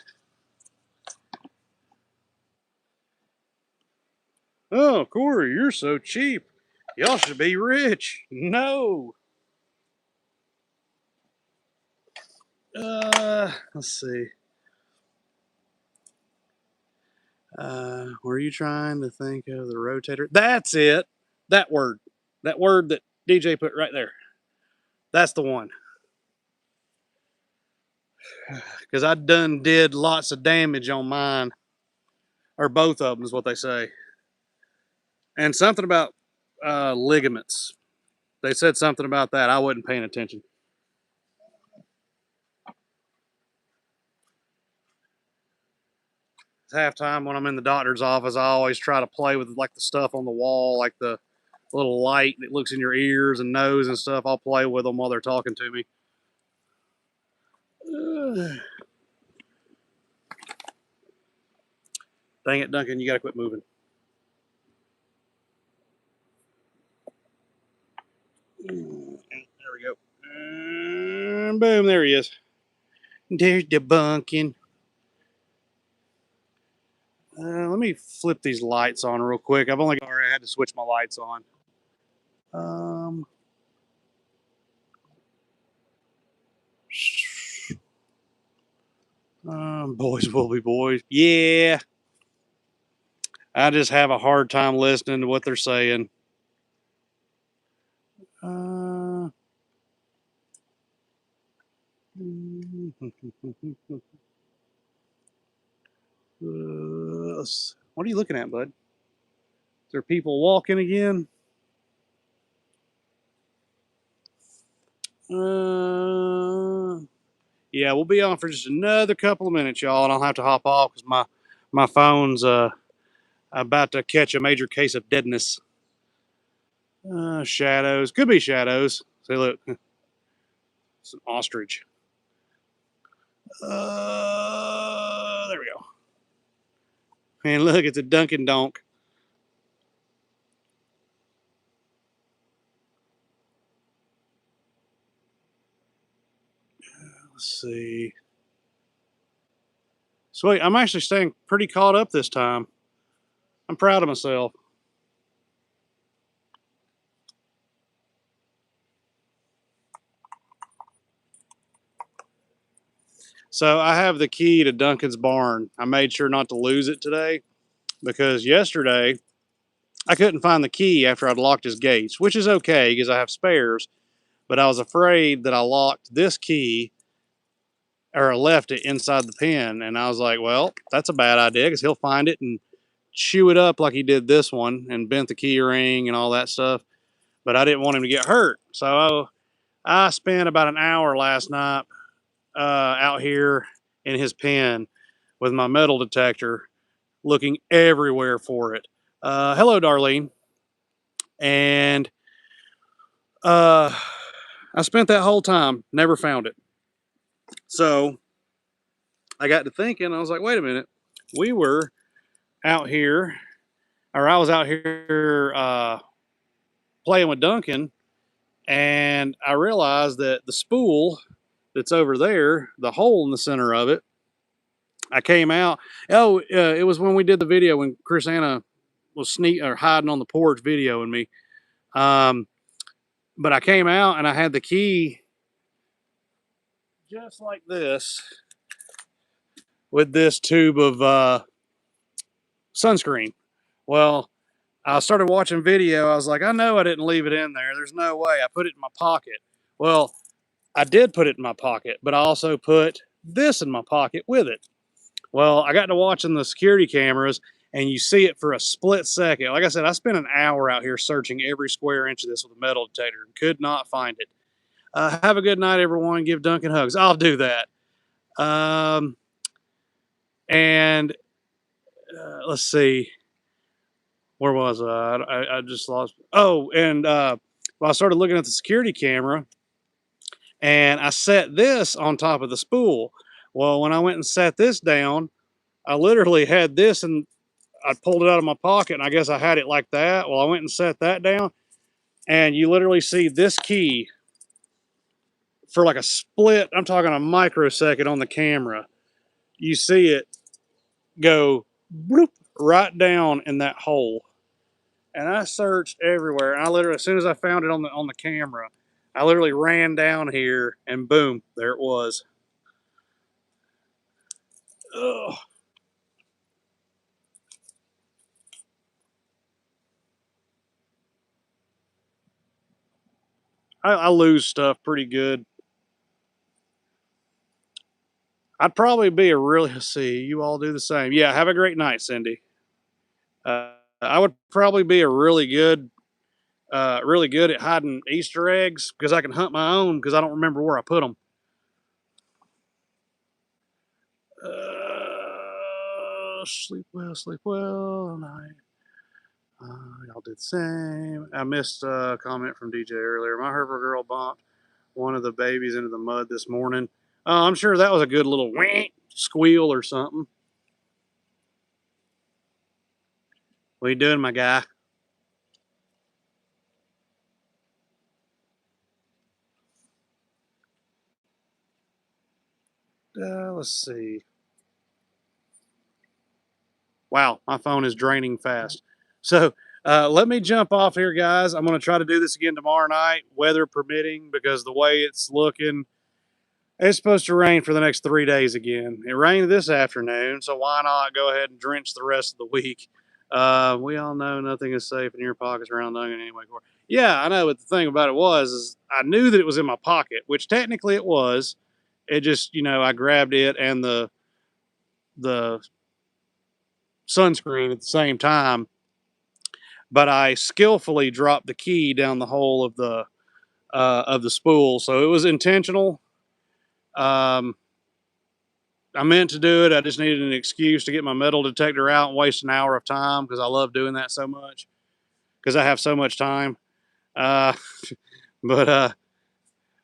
Oh, Corey, you're so cheap. Y'all should be rich. No. Let's see. Were you trying to think of the rotator? That's it. That word. That word that DJ put right there. That's the one. Because I did lots of damage on mine. Or both of them is what they say. And something about ligaments. They said something about that. I wasn't paying attention. It's halftime when I'm in the doctor's office. I always try to play with like the stuff on the wall, like the little light that looks in your ears and nose and stuff. I'll play with them while they're talking to me. Dang it, Duncan, you got to quit moving. There we go. And boom, there he is. There's the bunkin. Let me flip these lights on real quick. I've only already had to switch my lights on. Boys will be boys. Yeah. I just have a hard time listening to what they're saying. What are you looking at, bud? Is there people walking again? Yeah, we'll be on for just another couple of minutes, y'all, and I'll have to hop off because my phone's about to catch a major case of deadness. Shadows. Could be shadows. See, look. It's an ostrich. There we go. And look, it's a Dunkin' Donk. Let's see. Sweet. I'm actually staying pretty caught up this time. I'm proud of myself. So I have the key to Duncan's barn. I made sure not to lose it today because yesterday I couldn't find the key after I'd locked his gates, which is okay because I have spares. But I was afraid that I locked this key or left it inside the pen. And I was like, well, that's a bad idea because he'll find it and chew it up like he did this one and bent the key ring and all that stuff. But I didn't want him to get hurt. So I spent about an hour last night out here in his pen with my metal detector looking everywhere for it. Hello, Darlene. And I spent that whole time, never found it. So I got to thinking, I was like, wait a minute. We were out here, or I was out here playing with Duncan, and I realized that the spool that's over there, the hole in the center of it, I came out. Oh, it was when we did the video when Chris Anna was hiding on the porch videoing me. But I came out and I had the key just like this with this tube of sunscreen. Well, I started watching video. I was like, I know I didn't leave it in there. There's no way. I put it in my pocket. Well, I did put it in my pocket, but I also put this in my pocket with it. Well, I got to watching the security cameras and you see it for a split second. Like I said, I spent an hour out here searching every square inch of this with a metal detector and could not find it. Have a good night, everyone. Give Duncan hugs. I'll do that. And let's see. Where was I just lost. Oh, and well, I started looking at the security camera and I set this on top of the spool. Well, when I went and set this down, I literally had this and I pulled it out of my pocket and I guess I had it like that. Well, I went and set that down and you literally see this key for like a split. I'm talking a microsecond on the camera. You see it go bloop, right down in that hole. And I searched everywhere. And I literally, as soon as I found it on the camera, I literally ran down here and boom, there it was. Ugh. I lose stuff pretty good. I'd probably be a really, see, you all do the same. Yeah, have a great night, Cindy. I would probably be a really good at hiding Easter eggs because I can hunt my own because I don't remember where I put them. Sleep well, sleep well. Night. Y'all did the same. I missed a comment from DJ earlier. My Herper girl bumped one of the babies into the mud this morning. I'm sure that was a good little squeal or something. What are you doing, my guy? Let's see. Wow, my phone is draining fast. So let me jump off here, guys. I'm going to try to do this again tomorrow night, weather permitting, because the way it's looking, it's supposed to rain for the next 3 days again. It rained this afternoon, so why not go ahead and drench the rest of the week? We all know nothing is safe in your pockets around Duncan anyway. Yeah, I know, but the thing about it is I knew that it was in my pocket, which technically it was. It just, I grabbed it and the sunscreen at the same time, but I skillfully dropped the key down the hole of the spool, so it was intentional. Um, I meant to do it. I just needed an excuse to get my metal detector out and waste an hour of time because I love doing that so much because I have so much time. Uh, but uh,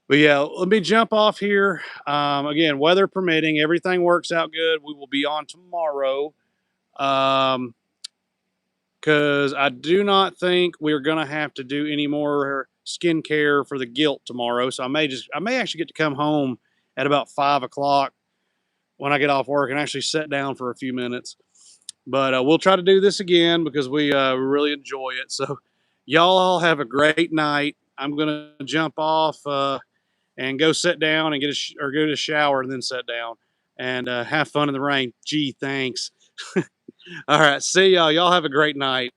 but yeah, let me jump off here. Again, weather permitting, everything works out good. We will be on tomorrow. Because I do not think we're gonna have to do any more skincare for the gilt tomorrow. So I may actually get to come home at about 5 o'clock when I get off work and actually sit down for a few minutes. But we'll try to do this again because we really enjoy it. So y'all all have a great night. I'm gonna jump off and go sit down and or go to a shower and then sit down and have fun in the rain. Gee, thanks. All right, see y'all. Y'all have a great night.